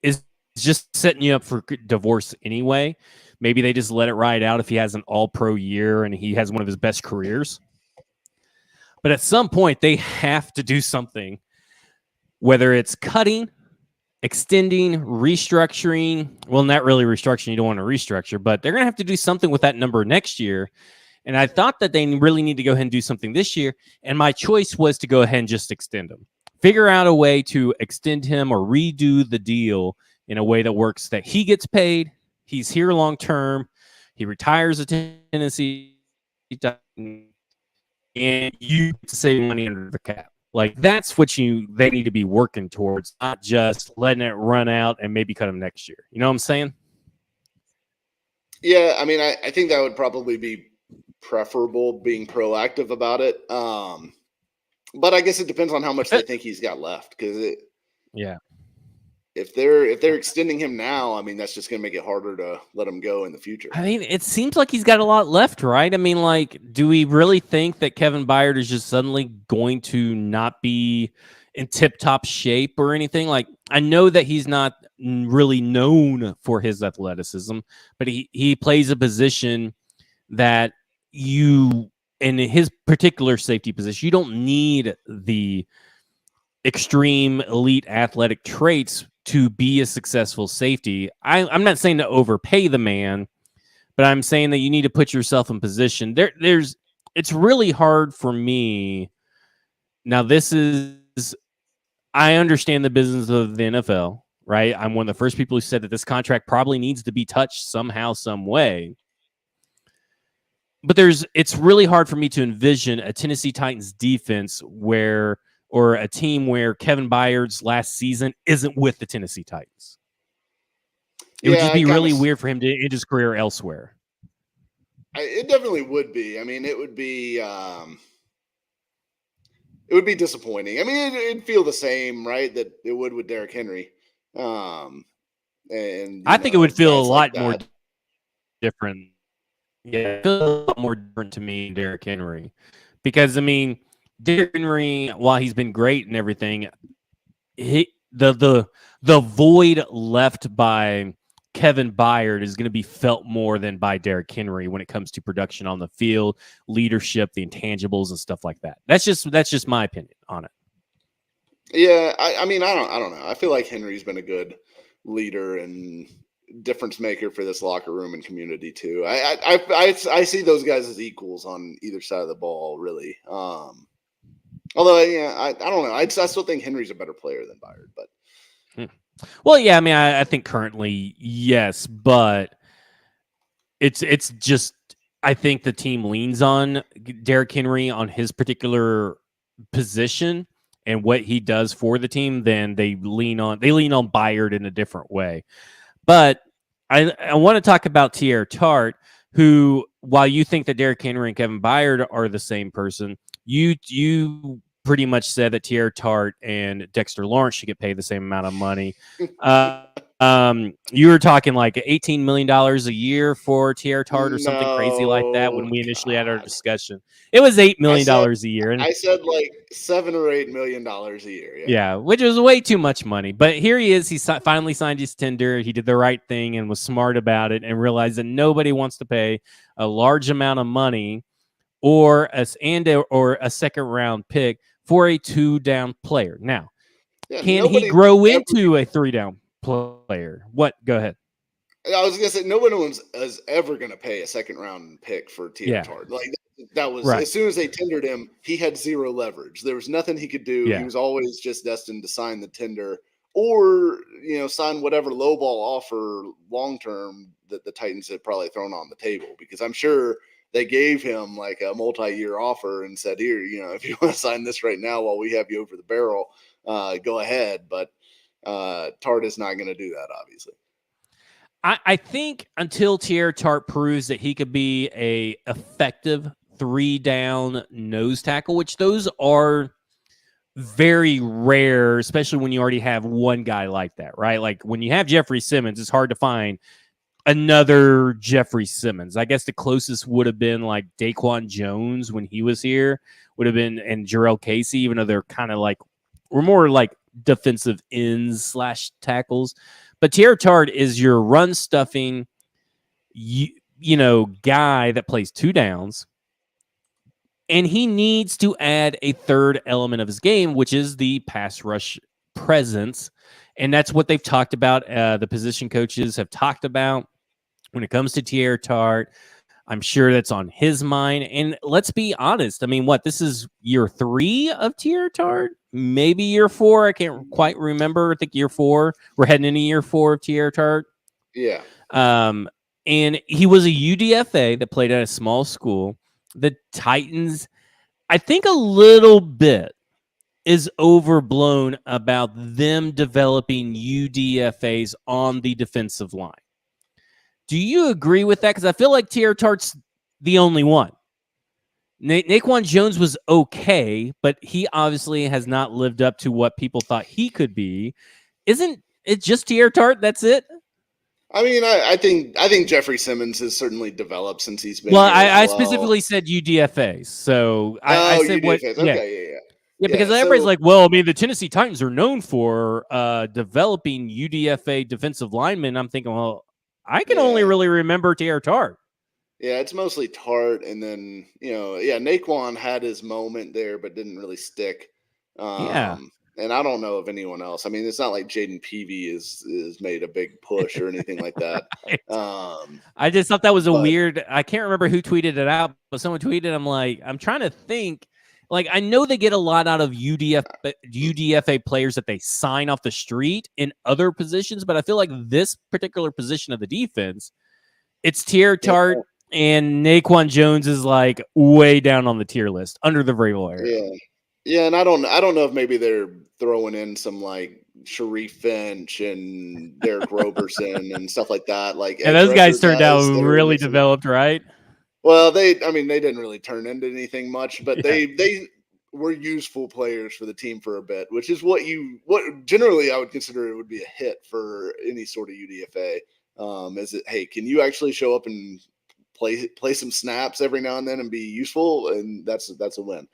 is just setting you up for divorce anyway. Maybe they just let it ride out if he has an all-pro year and he has one of his best careers. But at some point, they have to do something, whether it's cutting extending, restructuring. Well, not really restructuring. You don't want to restructure, but they're going to have to do something with that number next year. And I thought that they really need to go ahead and do something this year. And my choice was to go ahead and just extend him. Figure out a way to extend him or redo the deal in a way that works, that he gets paid. He's here long term. He retires a Tennessee Titan, and you save money under the cap. Like, that's what they need to be working towards, not just letting it run out and maybe cut him next year. You know what I'm saying? Yeah, I mean, I think that would probably be preferable, being proactive about it. But I guess it depends on how much they think he's got left. Because if they're extending him now, I mean, that's just going to make it harder to let him go in the future. I mean, it seems like he's got a lot left, right? I mean, like, do we really think that Kevin Byard is just suddenly going to not be in tip-top shape or anything? Like, I know that he's not really known for his athleticism, but he plays a position that in his particular safety position, you don't need the extreme elite athletic traits to be a successful safety. I'm not saying to overpay the man, but I'm saying that you need to put yourself in position. It's really hard for me. Now, I understand the business of the NFL, right? I'm one of the first people who said that this contract probably needs to be touched somehow, some way. But it's really hard for me to envision a Tennessee Titans defense or a team where Kevin Byard's last season isn't with the Tennessee Titans. It would just be really weird for him to end his career elsewhere. It definitely would be. I mean, it would be disappointing. I mean, it'd feel the same, right, that it would with Derrick Henry. And I think it would feel a lot more different. Yeah, it feels a lot more different to me than Derrick Henry. Because, I mean, Derrick Henry, while he's been great and everything, the void left by Kevin Byard is going to be felt more than by Derrick Henry when it comes to production on the field, leadership, the intangibles, and stuff like that. That's just my opinion on it. Yeah, I mean, I don't know. I feel like Henry's been a good leader and difference maker for this locker room and community too. I see those guys as equals on either side of the ball, really. Although, yeah, I don't know. I still think Henry's a better player than Byard, but. Well, yeah, I mean, I think currently, yes, but it's just, I think the team leans on Derrick Henry on his particular position and what he does for the team. Then they lean on Byard in a different way. But I want to talk about Teair Tart, who, while you think that Derrick Henry and Kevin Byard are the same person, you pretty much said that Teair Tart and Dexter Lawrence should get paid the same amount of money. You were talking like $18 million a year for Teair Tart or something crazy like that when we initially had our discussion. It was $8 million a year. And I said like $7 or $8 million a year. Yeah, which was way too much money. But here he is. He finally signed his tender. He did the right thing and was smart about it and realized that nobody wants to pay a large amount of money or a second round pick for a 2-down player. Now, can he grow into a 3-down player? What? Go ahead. I was gonna say no one is ever gonna pay a second round pick for Teair Tart. Like that was right. As soon as they tendered him, he had zero leverage. There was nothing he could do. Yeah. He was always just destined to sign the tender or sign whatever lowball offer long term that the Titans had probably thrown on the table, because I'm sure they gave him like a multi-year offer and said, here, if you want to sign this right now while we have you over the barrel, go ahead. But Tart is not going to do that, obviously. I think until Teair Tart proves that he could be a effective 3-down nose tackle, which those are very rare, especially when you already have one guy like that, right? Like when you have Jeffrey Simmons, it's hard to find another Jeffrey Simmons. I guess the closest would have been like Daquan Jones when he was here, would have been, and Jarrell Casey, even though they're kind of like, we're more like defensive ends / tackles. But Teair Tart is your run stuffing, guy that plays 2 downs. And he needs to add a third element of his game, which is the pass rush presence. And that's what they've talked about. The position coaches have talked about when it comes to Tierra Tart. I'm sure that's on his mind. And let's be honest. I mean, this is year 3 of Tierra Tart? Maybe year 4. I can't quite remember. I think year 4. We're heading into year 4 of Tierra Tart. Yeah. And he was a UDFA that played at a small school. The Titans, I think a little bit is overblown about them developing UDFAs on the defensive line. Do you agree with that? Because I feel like Tierra Tart's the only one. Naquan Jones was okay, but he obviously has not lived up to what people thought he could be. Isn't it just Tierra Tart? That's it? I mean, I think Jeffrey Simmons has certainly developed since he's been Well, here as I well. specifically said UDFAs. So I said what? UDFAs. Yeah. Okay, yeah. Yeah, because everybody's like, well, I mean, the Tennessee Titans are known for developing UDFA defensive linemen. I'm thinking, well, I can only really remember Tierra Tart. Yeah, it's mostly Tart, and then Naquan had his moment there, but didn't really stick. And I don't know of anyone else. I mean, it's not like Jaden Peavy is made a big push or anything like that. I just thought that was a weird. I can't remember who tweeted it out, but someone tweeted. I'm trying to think. Like, I know they get a lot out of UDFA players that they sign off the street in other positions, but I feel like this particular position of the defense, it's Tierra Tart and Naquan Jones is like way down on the tier list under the Vrabel era. Yeah, and I don't know if maybe they're throwing in some like Sharif Finch and Derek Roberson and stuff like that. Like, and those guys turned out really developed, right? Well, they didn't really turn into anything much, but they were useful players for the team for a bit, which is what generally I would consider it would be a hit for any sort of UDFA. Is it, hey, can you actually show up and play some snaps every now and then and be useful? And that's a win.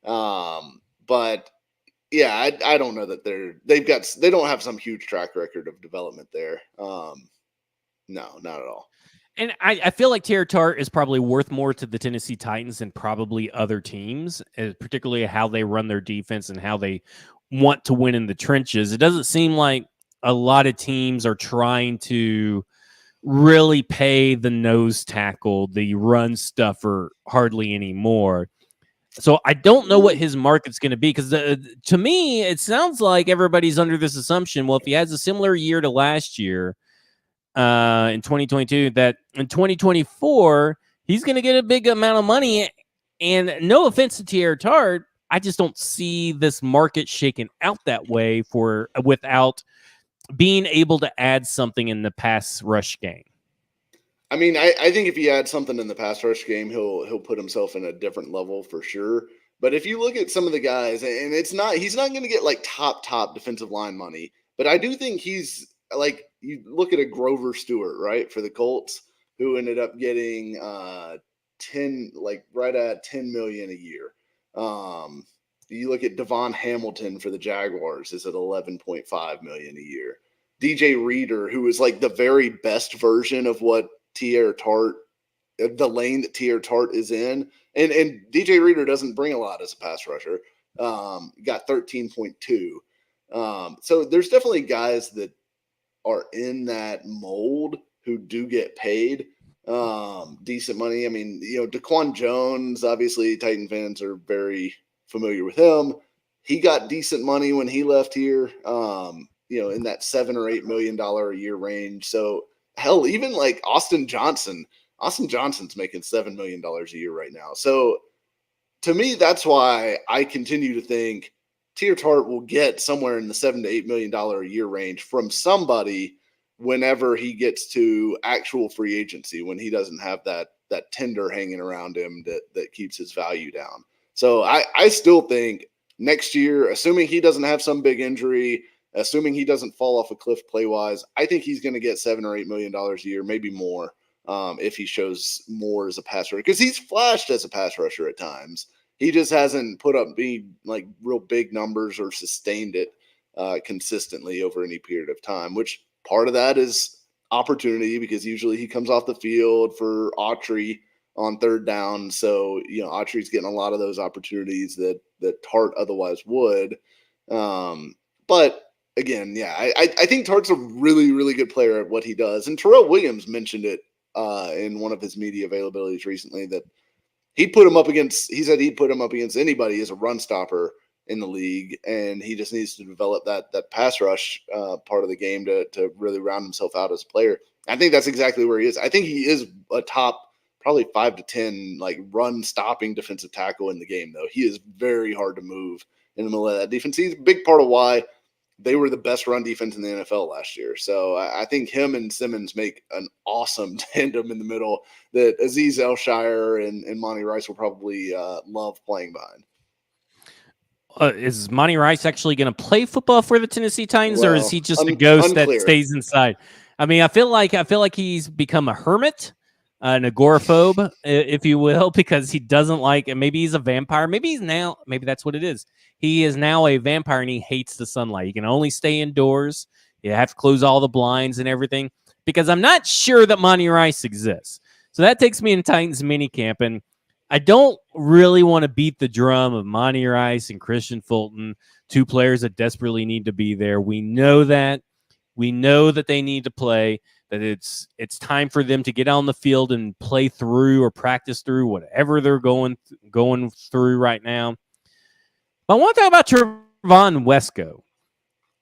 But yeah, I don't know that they don't have some huge track record of development there. No, not at all. And I feel like Tierra Tart is probably worth more to the Tennessee Titans than probably other teams, particularly how they run their defense and how they want to win in the trenches. It doesn't seem like a lot of teams are trying to really pay the nose tackle, the run stuffer, hardly anymore. So I don't know what his market's going to be, because to me, it sounds like everybody's under this assumption, well, if he has a similar year to last year, in 2022, that in 2024 he's going to get a big amount of money. And no offense to Tierra Tart, I just don't see this market shaken out that way without being able to add something in the pass rush game. I mean, I think if he adds something in the pass rush game, he'll put himself in a different level for sure. But if you look at some of the guys, and he's not going to get like top defensive line money, but I do think he's like, you look at a Grover Stewart, right, for the Colts, who ended up getting right at $10 million a year. You look at Devon Hamilton for the Jaguars is at $11.5 million a year. DJ Reader, who is like the very best version of what Tierra Tart, the lane that Tierra Tart is in, and DJ Reader doesn't bring a lot as a pass rusher. Got 13.2. So there's definitely guys that are in that mold who do get paid decent money. I mean, Daquan Jones, obviously Titan fans are very familiar with him. He got decent money when he left here, in that $7 or $8 million a year range. So hell, even like Austin Johnson's making $7 million a year right now. So to me, that's why I continue to think Tierra Tart will get somewhere in the $7 to $8 million a year range from somebody whenever he gets to actual free agency, when he doesn't have that tender hanging around him that keeps his value down. So I still think next year, assuming he doesn't have some big injury, assuming he doesn't fall off a cliff play-wise, I think he's going to get $7 or $8 million a year, maybe more, if he shows more as a pass rusher. Because he's flashed as a pass rusher at times. He just hasn't put up like real big numbers or sustained it consistently over any period of time, which part of that is opportunity, because usually he comes off the field for Autry on third down. So, Autry's getting a lot of those opportunities that Tart otherwise would. But again, yeah, I think Tartt's a really, really good player at what he does. And Terrell Williams mentioned it in one of his media availabilities recently that he said he'd put him up against anybody as a run stopper in the league, and he just needs to develop that pass rush part of the game to really round himself out as a player. I think that's exactly where he is. I think he is a top probably 5 to 10 like run stopping defensive tackle in the game, though. He is very hard to move in the middle of that defense. He's a big part of why they were the best run defense in the NFL last year. So I think him and Simmons make an awesome tandem in the middle that Azeez Elshire and Monty Rice will probably love playing behind. Is Monty Rice actually going to play football for the Tennessee Titans, or is he just a unclear. ghost that stays inside? I mean, I feel like he's become a hermit, an agoraphobe, if you will, because he doesn't like. And maybe he's a vampire. Maybe that's what it is. He is now a vampire, and he hates the sunlight. He can only stay indoors. You have to close all the blinds and everything, because I'm not sure that Monty Rice exists. So that takes me in Titans minicamp, and I don't really want to beat the drum of Monty Rice and Christian Fulton, two players that desperately need to be there. We know that. We know that they need to play, that it's time for them to get on the field and play through or practice through whatever they're going through right now. But I want to talk about Trevon Wesco.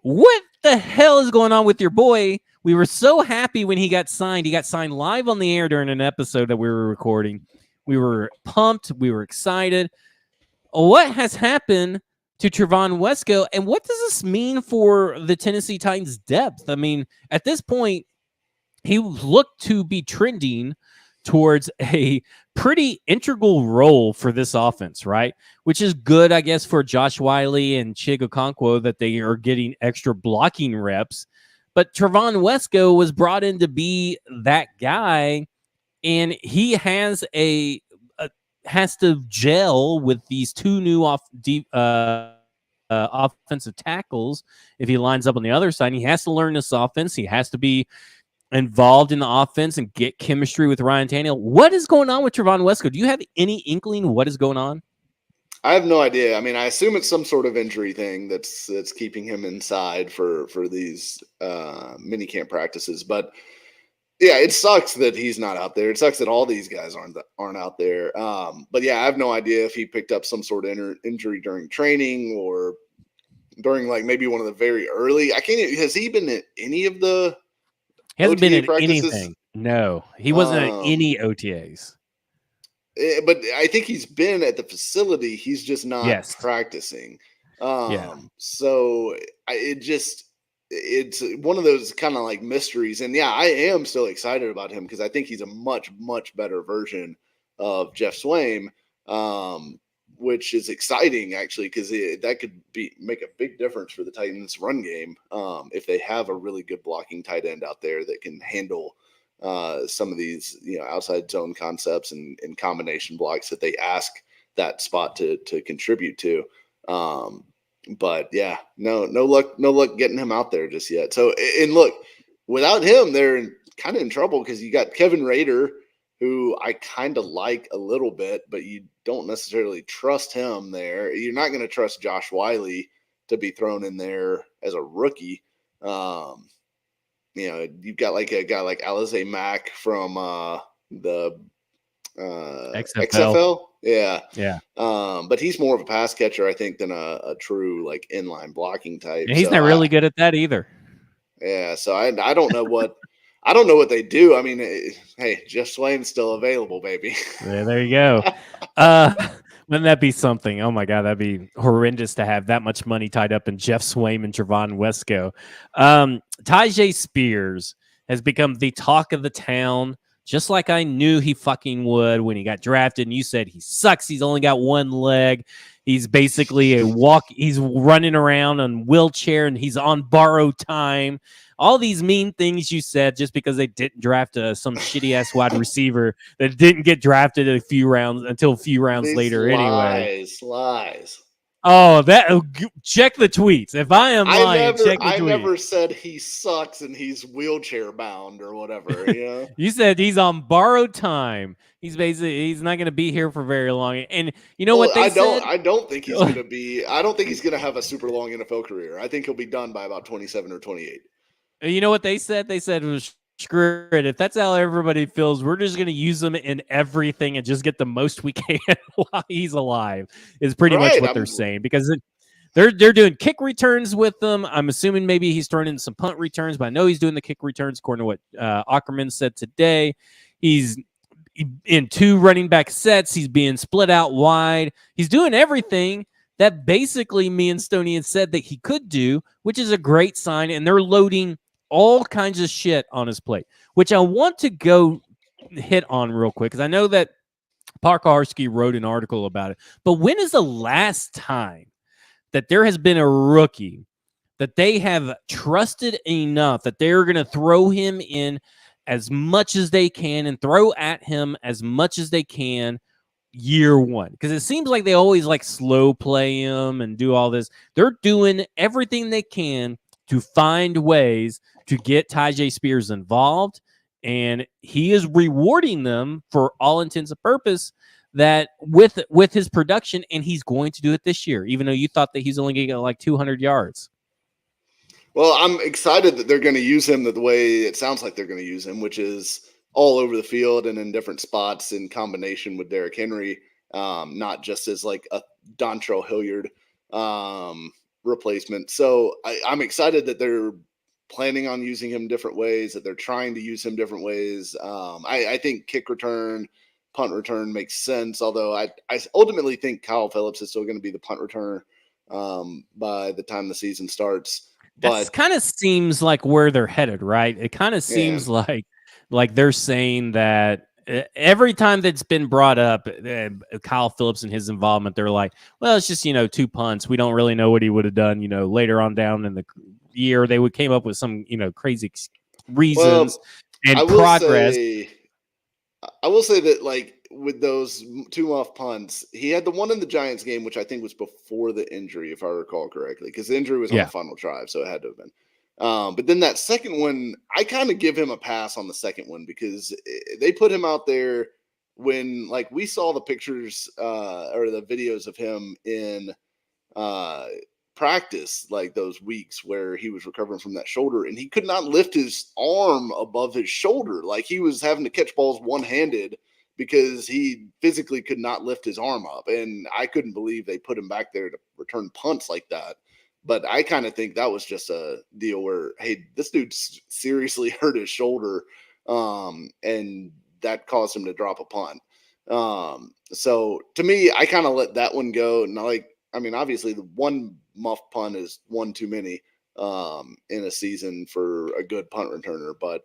What the hell is going on with your boy? We were so happy when he got signed. He got signed live on the air during an episode that we were recording. We were pumped. We were excited. What has happened to Trevon Wesco, and what does this mean for the Tennessee Titans' depth? I mean, at this point, he looked to be trending towards a pretty integral role for this offense, right? Which is good, I guess, for Josh Wiley and Chig Okonkwo that they are getting extra blocking reps. But Trevon Wesco was brought in to be that guy, and he has has to gel with these two new offensive tackles. If he lines up on the other side, he has to learn this offense. He has to be involved in the offense and get chemistry with Ryan Tannehill. What is going on with Trevon Wesco? Do you have any inkling what is going on? I have no idea. I mean, I assume it's some sort of injury thing that's keeping him inside for these minicamp practices. But yeah, it sucks that he's not out there. It sucks that all these guys aren't out there. But yeah, I have no idea if he picked up some sort of injury during training or during like maybe one of the very early. Has he been at any of the? He hasn't OTA been at practices? anything. No, he wasn't at any OTAs. But I think he's been at the facility. He's just not practicing. So it's one of those kind of like mysteries. And yeah, I am still excited about him because I think he's a much, much better version of Jeff Swaim, which is exciting actually, because that could make a big difference for the Titans run game if they have a really good blocking tight end out there that can handle some of these, outside zone concepts and combination blocks that they ask that spot to contribute to. But yeah, no luck getting him out there just yet. So, and look, without him, they're kind of in trouble because you got Kevin Rader, who I kind of like a little bit, but you don't necessarily trust him there. You're not going to trust Josh Wiley to be thrown in there as a rookie. You've got like a guy like Alize Mack from the XFL. Yeah. But he's more of a pass catcher, I think, than a true like inline blocking type. And he's not really good at that either. Yeah. So I don't know what I don't know what they do. I mean, hey, Jeff Swaim's still available, baby. Yeah, there you go. Wouldn't that be something? Oh my God, that'd be horrendous to have that much money tied up in Jeff Swaim and Trevon Wesco. Tyjae Spears has become the talk of the town, just like I knew he fucking would when he got drafted. And you said he sucks. He's only got one leg. He's basically he's running around on wheelchair and he's on borrowed time. All these mean things you said just because they didn't draft some shitty ass wide receiver that didn't get drafted until a few rounds These later. Anyway, lies. check the tweets. If I am lying, check the I tweets. never said he sucks and he's wheelchair bound or whatever. You know, You said he's on borrowed time. He's not going to be here for very long. And you know what they said? I don't think he's gonna be. I don't think he's gonna have a super long NFL career. I think he'll be done by about 27 or 28. You know what they said? They said, screw it. If that's how everybody feels, we're just going to use him in everything and just get the most we can while he's alive. Is pretty much what they're saying, because they're doing kick returns with them. I'm assuming maybe he's throwing in some punt returns, but I know he's doing the kick returns according to what Ackerman said today. He's in 2 running back sets. He's being split out wide. He's doing everything that basically me and Stoney had said that he could do, which is a great sign. And they're loading all kinds of shit on his plate, which I want to go hit on real quick, because I know that Parkarski wrote an article about it. But when is the last time that there has been a rookie that they have trusted enough that they're going to throw him in as much as they can and throw at him as much as they can year one? Because it seems like they always like slow play him and do all this. They're doing everything they can to find ways to get Tyjae Spears involved, and he is rewarding them for all intents and purpose that with his production, and he's going to do it this year, even though you thought that he's only going to get like 200 yards. Well, I'm excited that they're going to use him the way it sounds like they're going to use him, which is all over the field and in different spots in combination with Derrick Henry, not just as like a Dontrell Hilliard replacement. So I'm excited that they're planning on using him different ways, that they're trying to use him different ways. I think kick return, punt return makes sense, although I ultimately think Kyle Phillips is still going to be the punt returner by the time the season starts. But that kind of seems like where they're headed, right? It kind of seems like they're saying that every time that's been brought up, Kyle Phillips and his involvement, they're like, well, it's just, 2 punts. We don't really know what he would have done, later on down in the year. They would came up with some, crazy reasons and progress. I will say that, like, with those 2 muff punts, he had the one in the Giants game, which I think was before the injury, if I recall correctly, because the injury was on the final drive, so it had to have been. But then that second one, I kind of give him a pass on the second one, because they put him out there when, like, we saw the pictures or the videos of him in practice, like those weeks where he was recovering from that shoulder, and he could not lift his arm above his shoulder. Like, he was having to catch balls one-handed because he physically could not lift his arm up. And I couldn't believe they put him back there to return punts like that. But I kind of think that was just a deal where, hey, this dude seriously hurt his shoulder, and that caused him to drop a punt. So to me, I kind of let that one go. And obviously the one muff punt is one too many in a season for a good punt returner, but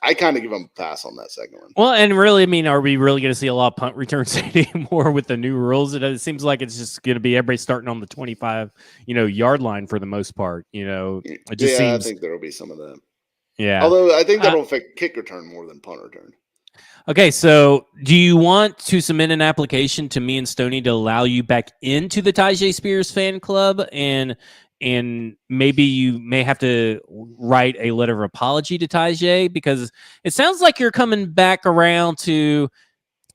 I kind of give him a pass on that second one. Well, and really, are we really going to see a lot of punt returns anymore with the new rules? It seems like it's just going to be everybody starting on the 25, yard line for the most part. It just seems. I think there will be some of that. Yeah. Although I think that'll affect kick return more than punt return. Okay, so do you want to submit an application to me and Stoney to allow you back into the Tyjae Spears fan club, and maybe you may have to write a letter of apology to Tyjae, because it sounds like you're coming back around to,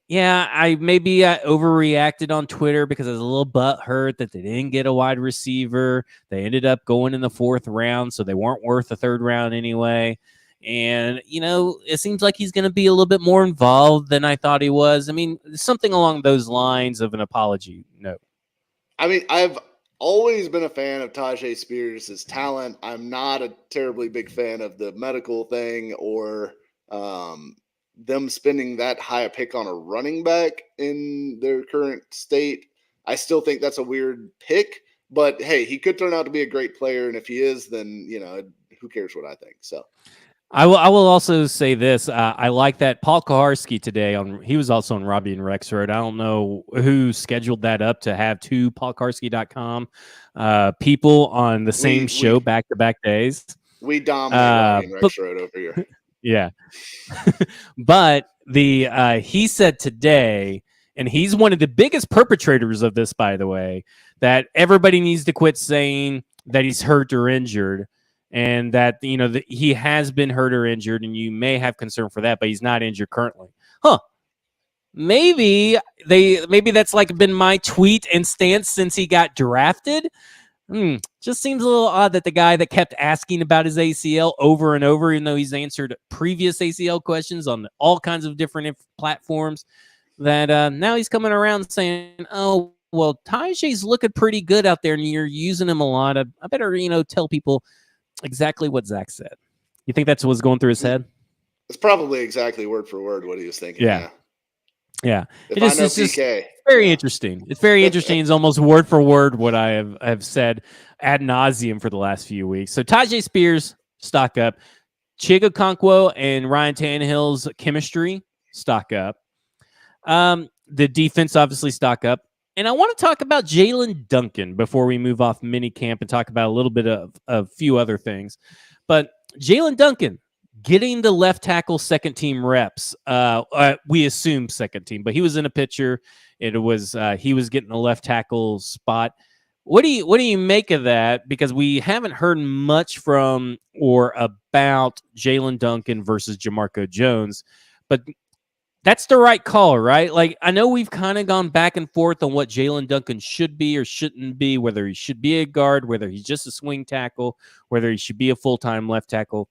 I overreacted on Twitter because I was a little butthurt that they didn't get a wide receiver. They ended up going in the 4th round, so they weren't worth the 3rd round anyway. And, it seems like he's going to be a little bit more involved than I thought he was. Something along those lines of an apology. No. I've always been a fan of Tyjae Spears' talent. I'm not a terribly big fan of the medical thing or them spending that high a pick on a running back in their current state. I still think that's a weird pick, but hey, he could turn out to be a great player. And if he is, then, who cares what I think? So I will also say this. I like that Paul Kaharski today he was also on Robbie and Rex Road. I don't know who scheduled that up to have 2 paulkarski.com people on the same show back-to-back days. We dominate Robbie and Rex Road over here. Yeah. But he said today, And he's one of the biggest perpetrators of this, by the way, that everybody needs to quit saying that he's hurt or injured, and that, he has been hurt or injured, and you may have concern for that, but he's not injured currently. Huh. Maybe that's like been my tweet and stance since he got drafted. Just seems a little odd that the guy that kept asking about his ACL over and over, even though he's answered previous ACL questions on all kinds of different platforms, that now he's coming around saying, oh, well, Tajay's looking pretty good out there and you're using him a lot. I better, tell people exactly what Zach said. You think that's what's going through his head? It's probably exactly word for word what he was thinking. Yeah. It's just very interesting. It's very interesting. It's almost word for word what I have said ad nauseum for the last few weeks. So Tajay Spears, stock up. Chigo Okonkwo and Ryan Tannehill's chemistry, stock up. The defense, obviously, stock up. And I want to talk about Jalen Duncan before we move off minicamp and talk about a little bit of a few other things. But Jalen Duncan getting the left tackle second team reps. We assume second team, but he was in a picture. It was he was getting the left tackle spot. What do you make of that? Because we haven't heard much from or about Jalen Duncan versus Jamarco Jones, but that's the right call, right? Like, I know we've kind of gone back and forth on what Jalen Duncan should be or shouldn't be, whether he should be a guard, whether he's just a swing tackle, whether he should be a full-time left tackle.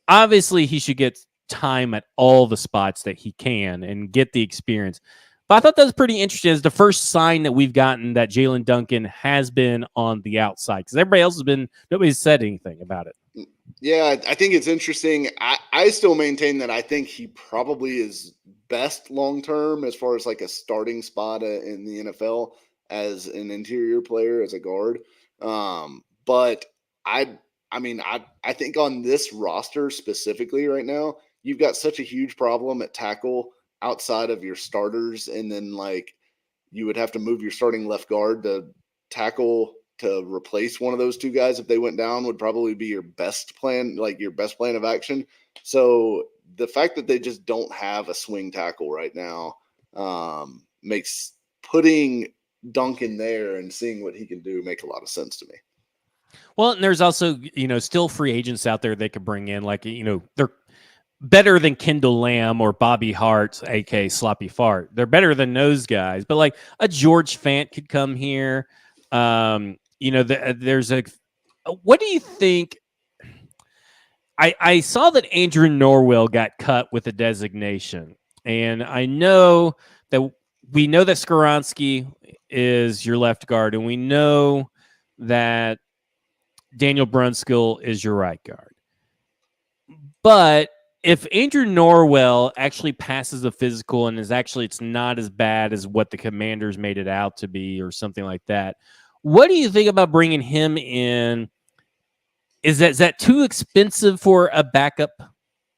Obviously, he should get time at all the spots that he can and get the experience. But I thought that was pretty interesting as the first sign that we've gotten that Jalen Duncan has been on the outside, because everybody else nobody's said anything about it. Yeah, I think it's interesting. I still maintain that I think he probably is best long-term as far as like a starting spot in the NFL as an interior player, as a guard. But I think on this roster specifically right now, you've got such a huge problem at tackle outside of your starters. And then like you would have to move your starting left guard to tackle to replace one of those two guys if they went down would probably be your best plan, like your best plan of action. So the fact that they just don't have a swing tackle right now makes putting Duncan there and seeing what he can do make a lot of sense to me. Well, and there's also, still free agents out there they could bring in, like, they're better than Kendall Lamb or Bobby Hart, aka Sloppy Fart. They're better than those guys, but like a George Fant could come here. There's what do you think? I saw that Andrew Norwell got cut with a designation, and I know that Skoronski is your left guard, and we know that Daniel Brunskill is your right guard. But if Andrew Norwell actually passes the physical and it's not as bad as what the Commanders made it out to be or something like that, what do you think about bringing him in? Is that too expensive for a backup?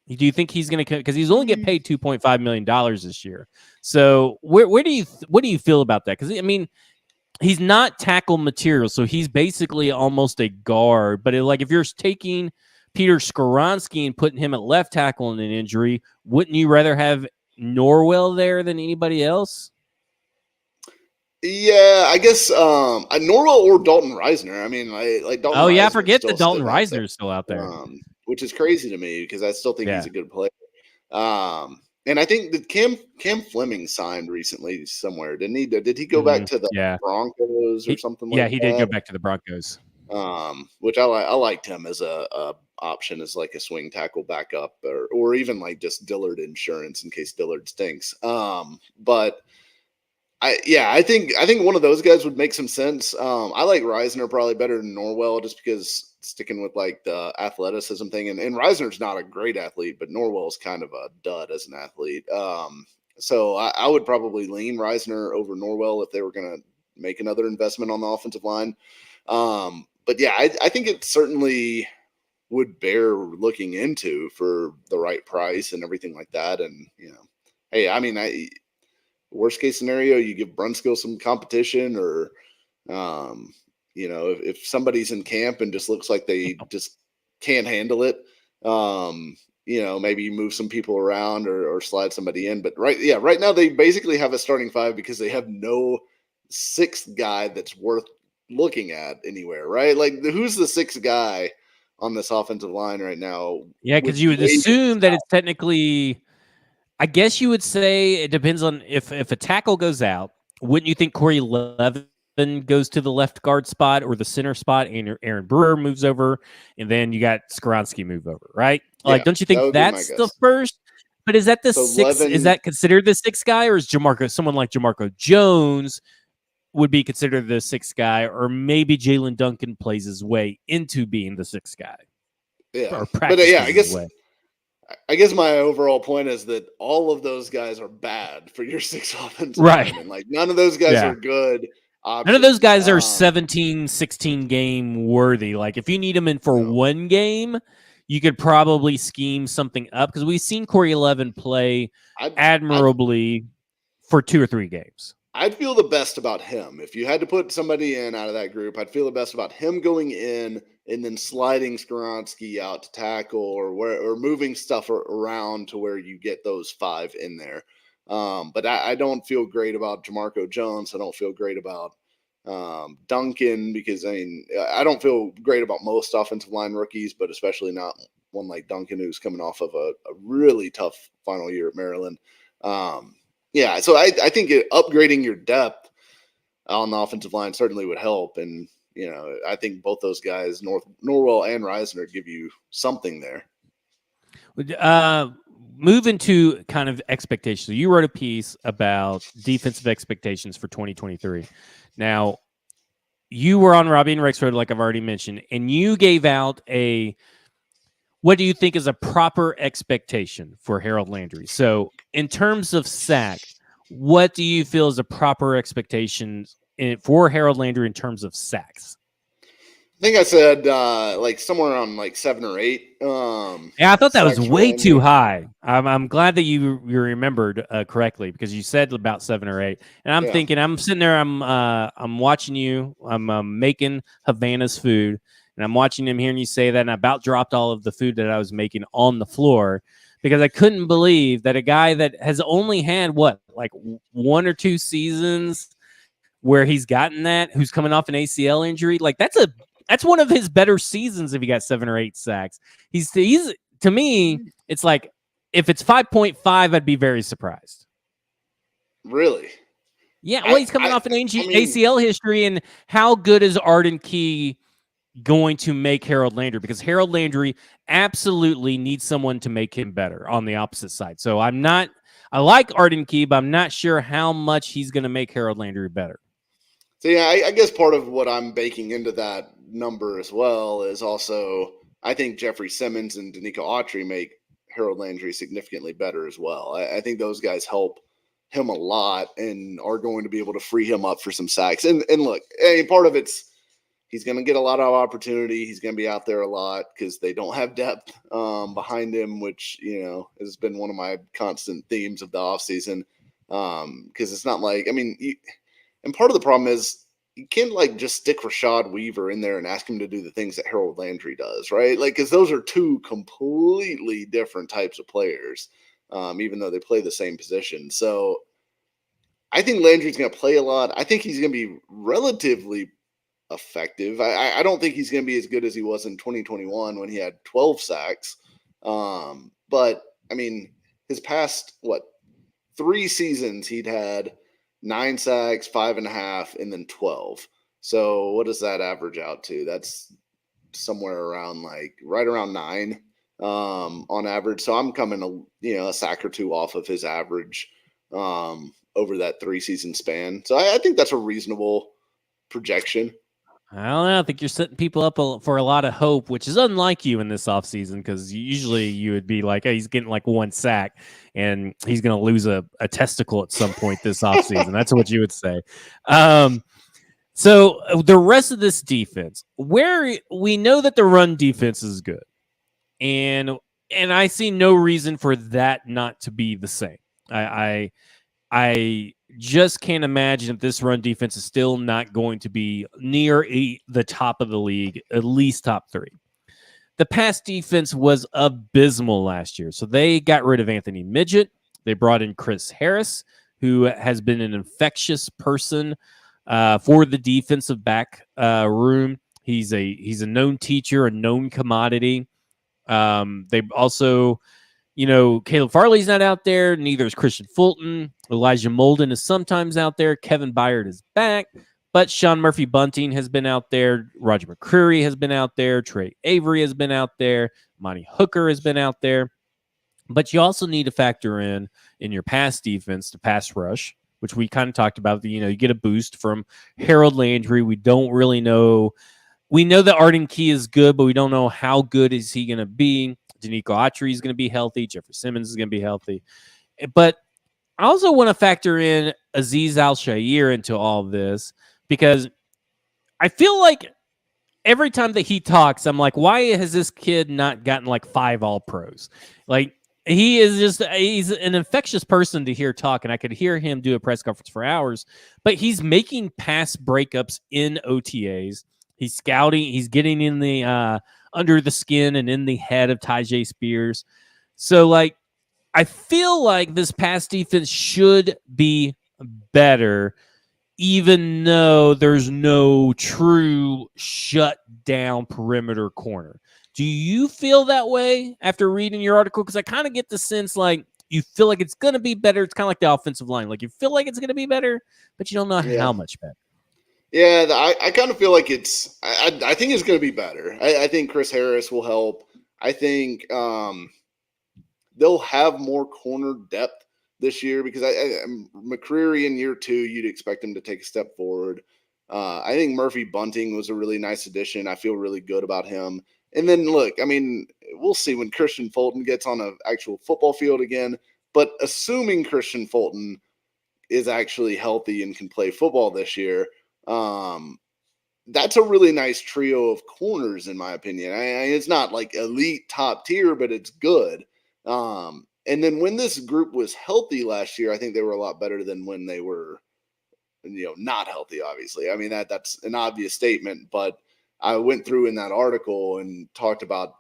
Do you think he's going to, because he's only get paid $2.5 million this year? So what do you feel about that? Because I mean, he's not tackle material, so he's basically almost a guard. But if you're taking Peter Skoronski and putting him at left tackle in an injury, wouldn't you rather have Norwell there than anybody else? Yeah, I guess Norwell or Dalton Reisner. I mean, like Dalton. Oh yeah, Reisner's forget that Dalton Reisner is still out there, which is crazy to me because I still think he's a good player. And I think that Cam Fleming signed recently somewhere, didn't he? Did he go back to the Broncos or something like that? Yeah, he did go back to the Broncos. Which I liked him as a option as like a swing tackle backup or even like just Dillard insurance in case Dillard stinks. But I think one of those guys would make some sense. I like Reisner probably better than Norwell just because sticking with like the athleticism thing. And Reisner's not a great athlete, but Norwell's kind of a dud as an athlete. So I would probably lean Reisner over Norwell if they were going to make another investment on the offensive line. But yeah, I think it certainly would bear looking into for the right price and everything like that. And, hey, I mean, worst case scenario, you give Brunskill some competition or, if somebody's in camp and just looks like they just can't handle it, maybe you move some people around or slide somebody in. But right now they basically have a starting five because they have no sixth guy that's worth looking at anywhere, right? Like who's the sixth guy on this offensive line right now? Yeah, With because you would assume that it's technically, I guess you would say it depends on if a tackle goes out. Wouldn't you think Corey Levin goes to the left guard spot or the center spot, and Aaron Brewer moves over, and then you got Skoronski move over, right? Like, yeah, don't you that think would be my that's the guess. first? But is that the So sixth? Is Levin, that considered the sixth guy, or is someone like Jamarco Jones would be considered the sixth guy, or maybe Jalen Duncan plays his way into being the sixth guy, yeah, or but yeah, practices his way? I guess my overall point is that all of those guys are bad for your six offensive Right. linemen. Like none of those guys Yeah. are good options. None of those guys are 17, 16 game worthy. Like if you need them in for one game, you could probably scheme something up because we've seen Corey Levin play admirably for 2 or 3 games. I'd feel the best about him. If you had to put somebody in out of that group, I'd feel the best about him going in and then sliding Skoronski out to tackle or moving stuff around to where you get those 5 in there. But I don't feel great about Jamarco Jones. I don't feel great about Duncan because I don't feel great about most offensive line rookies, but especially not one like Duncan who's coming off of a really tough final year at Maryland. Yeah, so I think upgrading your depth on the offensive line certainly would help, and I think both those guys, Norwell and Reisner, give you something there. Move into kind of expectations. So you wrote a piece about defensive expectations for 2023. Now, you were on Robbie and Rexroad, like I've already mentioned, and you gave out what do you think is a proper expectation for Harold Landry? So in terms of sack, what do you feel is a proper expectation for Harold Landry in terms of sacks? I think I said like somewhere around like 7 or 8. Yeah, I thought that was way too high. I'm glad that you remembered correctly because you said about 7 or 8, and I'm thinking I'm sitting there, I'm watching you, I'm making Havana's food. And I'm watching him, hearing you say that, and I about dropped all of the food that I was making on the floor because I couldn't believe that a guy that has only had, like 1 or 2 seasons where he's gotten that, who's coming off an ACL injury, like that's one of his better seasons if he got 7 or 8 sacks. He's to me, it's like if it's 5.5, I'd be very surprised. Really? Yeah, well, he's coming off an ACL history, and how good is Arden Key going to make Harold Landry? Because Harold Landry absolutely needs someone to make him better on the opposite side. So I like Arden Key, but I'm not sure how much he's going to make Harold Landry better. So yeah, I guess part of what I'm baking into that number as well is also I think Jeffrey Simmons and Danico Autry make Harold Landry significantly better as well. I think those guys help him a lot and are going to be able to free him up for some sacks. And look, part of it's he's going to get a lot of opportunity. He's going to be out there a lot because they don't have depth behind him, which, has been one of my constant themes of the offseason. Because it's not like, and part of the problem is you can't just stick Rashad Weaver in there and ask him to do the things that Harold Landry does, right? Because those are 2 completely different types of players, even though they play the same position. So I think Landry's going to play a lot. I think he's going to be relatively effective. I don't think he's going to be as good as he was in 2021 when he had 12 sacks. But his past 3 seasons he'd had 9 sacks, 5.5, and then 12. So what does that average out to? That's somewhere around right around 9 on average. So I'm coming a sack or 2 off of his average over that 3 season span. So I think that's a reasonable projection. I don't know. I think you're setting people up for a lot of hope, which is unlike you in this offseason because usually you would be like, hey, he's getting 1 sack and he's going to lose a testicle at some point this offseason. That's what you would say. So the rest of this defense, where we know that the run defense is good, and I see no reason for that not to be the same. I just can't imagine if this run defense is still not going to be near the top of the league, at least top 3. the pass defense was abysmal last year. So they got rid of Anthony Midget. They brought in Chris Harris, who has been an infectious person for the defensive back room. He's a known teacher, a known commodity. They also, Caleb Farley's not out there. Neither is Christian Fulton. Elijah Molden is sometimes out there. Kevin Byard is back. But Sean Murphy Bunting has been out there. Roger McCreary has been out there. Trey Avery has been out there. Monty Hooker has been out there. But you also need to factor in your pass defense, the pass rush, which we kind of talked about. You get a boost from Harold Landry. We don't really know. We know that Arden Key is good, but we don't know how good is he going to be. Danico Autry is going to be healthy. Jeffrey Simmons is going to be healthy. But I also want to factor in Azeez Al-Shaair into all of this, because I feel like every time that he talks, I'm like, why has this kid not gotten like 5 All-Pros? Like, he's an infectious person to hear talk, and I could hear him do a press conference for hours, but he's making pass breakups in OTAs. He's scouting. He's getting in the under the skin and in the head of Tyjae Spears. So, like, I feel like this pass defense should be better, even though there's no true shut down perimeter corner. Do you feel that way after reading your article? Because I kind of get the sense like you feel like it's going to be better. It's kind of like the offensive line. Like you feel like it's going to be better, but you don't know how much better. Yeah, I kind of feel like I think it's going to be better. I think Chris Harris will help. I think they'll have more corner depth this year, because McCreary in year 2, you'd expect him to take a step forward. I think Murphy Bunting was a really nice addition. I feel really good about him. And then look, I mean, we'll see when Christian Fulton gets on an actual football field again. But assuming Christian Fulton is actually healthy and can play football this year, that's a really nice trio of corners, in my opinion. It's not like elite top tier, but it's good. And then when this group was healthy last year, I think they were a lot better than when they were, not healthy, obviously. I mean, that's an obvious statement, but I went through in that article and talked about,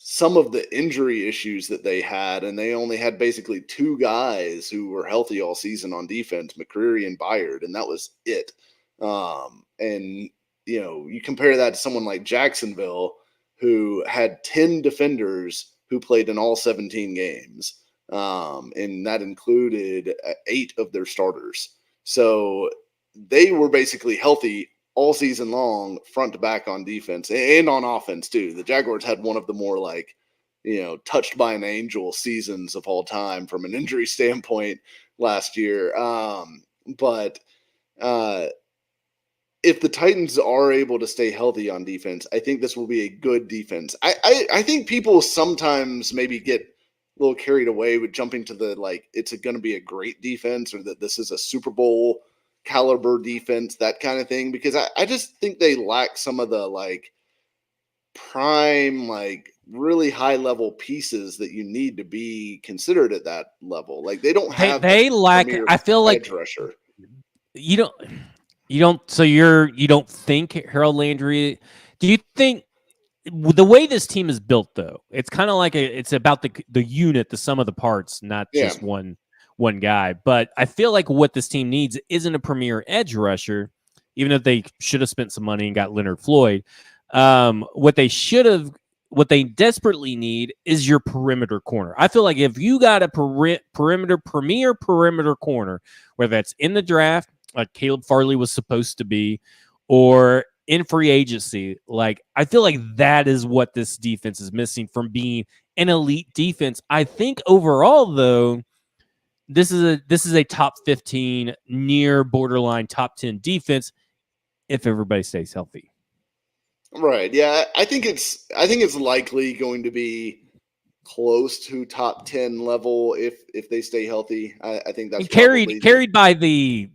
some of the injury issues that they had, and they only had basically 2 guys who were healthy all season on defense, McCreary and Byard, and that was it. And, you compare that to someone like Jacksonville, who had 10 defenders who played in all 17 games. And that included 8 of their starters. So they were basically healthy all season long, front to back on defense and on offense too. The Jaguars had one of the more touched by an angel seasons of all time from an injury standpoint last year. But if the Titans are able to stay healthy on defense, I think this will be a good defense. I think people sometimes maybe get a little carried away with jumping to the, it's going to be a great defense, or that this is a Super Bowl caliber defense, that kind of thing, because I just think they lack some of the prime, really high level pieces that you need to be considered at that level. Like they don't have they lack. I feel like edge rusher. You don't. So you don't think Harold Landry? Do you think the way this team is built, though, it's kind of like it's about the unit, the sum of the parts, not just one guy. But I feel like what this team needs isn't a premier edge rusher, even if they should have spent some money and got Leonard Floyd. What they desperately need is your perimeter corner. I feel like if you got a premier perimeter corner, whether that's in the draft, like Caleb Farley was supposed to be, or in free agency, I feel like that is what this defense is missing from being an elite defense. I think overall, though, this is a top 15, near borderline top 10 defense if everybody stays healthy. Right. Yeah, I think it's likely going to be close to top 10 level if they stay healthy. I think that's carried by the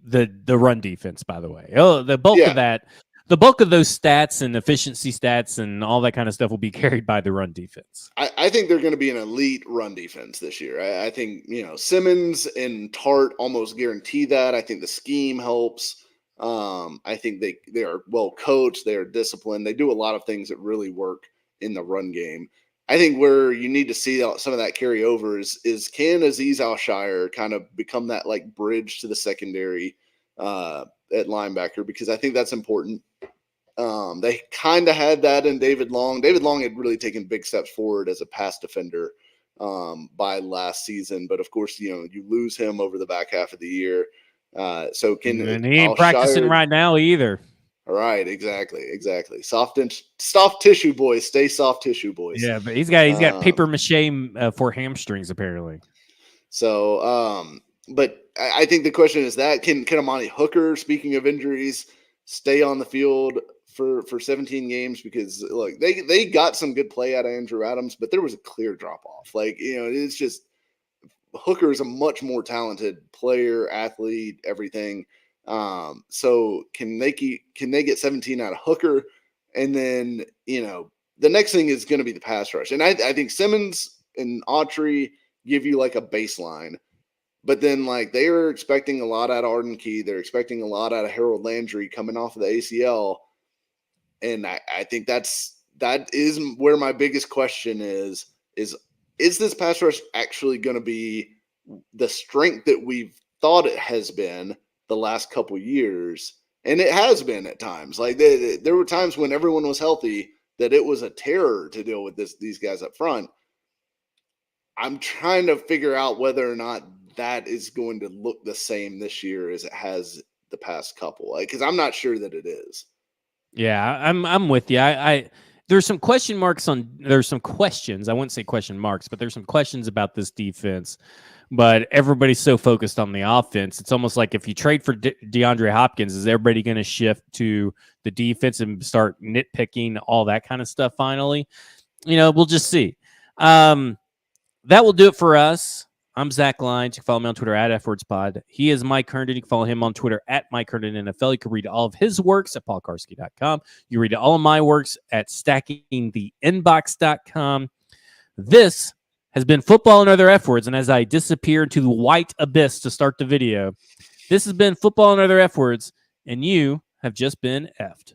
run defense, by the way. Oh, the bulk of that, the bulk of those stats and efficiency stats and all that kind of stuff will be carried by the run defense. I think they're going to be an elite run defense this year. I think, Simmons and Tart almost guarantee that. I think the scheme helps. I think they are well coached. They are disciplined. They do a lot of things that really work in the run game. I think where you need to see some of that carry over is can Azeez Al-Shire kind of become that like bridge to the secondary at linebacker, because I think that's important. They kind of had that in David Long. David Long had really taken big steps forward as a pass defender by last season, but of course, you lose him over the back half of the year. So can and he ain't practicing right now either. Right, exactly. Soft tissue boys, stay soft tissue boys. Yeah, but he's got paper mache for hamstrings apparently. So, but I think the question is that can Amani Hooker, speaking of injuries, stay on the field for 17 games? Because look, they got some good play out of Andrew Adams, but there was a clear drop off. Like, it's just Hooker is a much more talented player, athlete, everything. So can they get 17 out of Hooker? And then, the next thing is going to be the pass rush. And I think Simmons and Autry give you like a baseline, but then like they are expecting a lot out of Arden Key. They're expecting a lot out of Harold Landry coming off of the ACL. And I think that is where my biggest question is this pass rush actually going to be the strength that we've thought it has been the last couple years? And it has been at times. Like there were times when everyone was healthy that it was a terror to deal with these guys up front. I'm trying to figure out whether or not that is going to look the same this year as it has the past couple. Because I'm not sure that it is. Yeah, I'm with you. There's some question marks there's some questions. I wouldn't say question marks, but there's some questions about this defense. But everybody's so focused on the offense. It's almost like if you trade for DeAndre Hopkins, is everybody going to shift to the defense and start nitpicking all that kind of stuff finally? We'll just see. That will do it for us. I'm Zach Lyons. You can follow me on Twitter at FWordsPod. He is Mike Herndon. You can follow him on Twitter at Mike Herndon NFL. You can read all of his works at paulkarski.com. You read all of my works at stackingtheinbox.com. This has been Football and Other F Words. And as I disappear into the white abyss to start the video, this has been Football and Other F Words, and you have just been effed.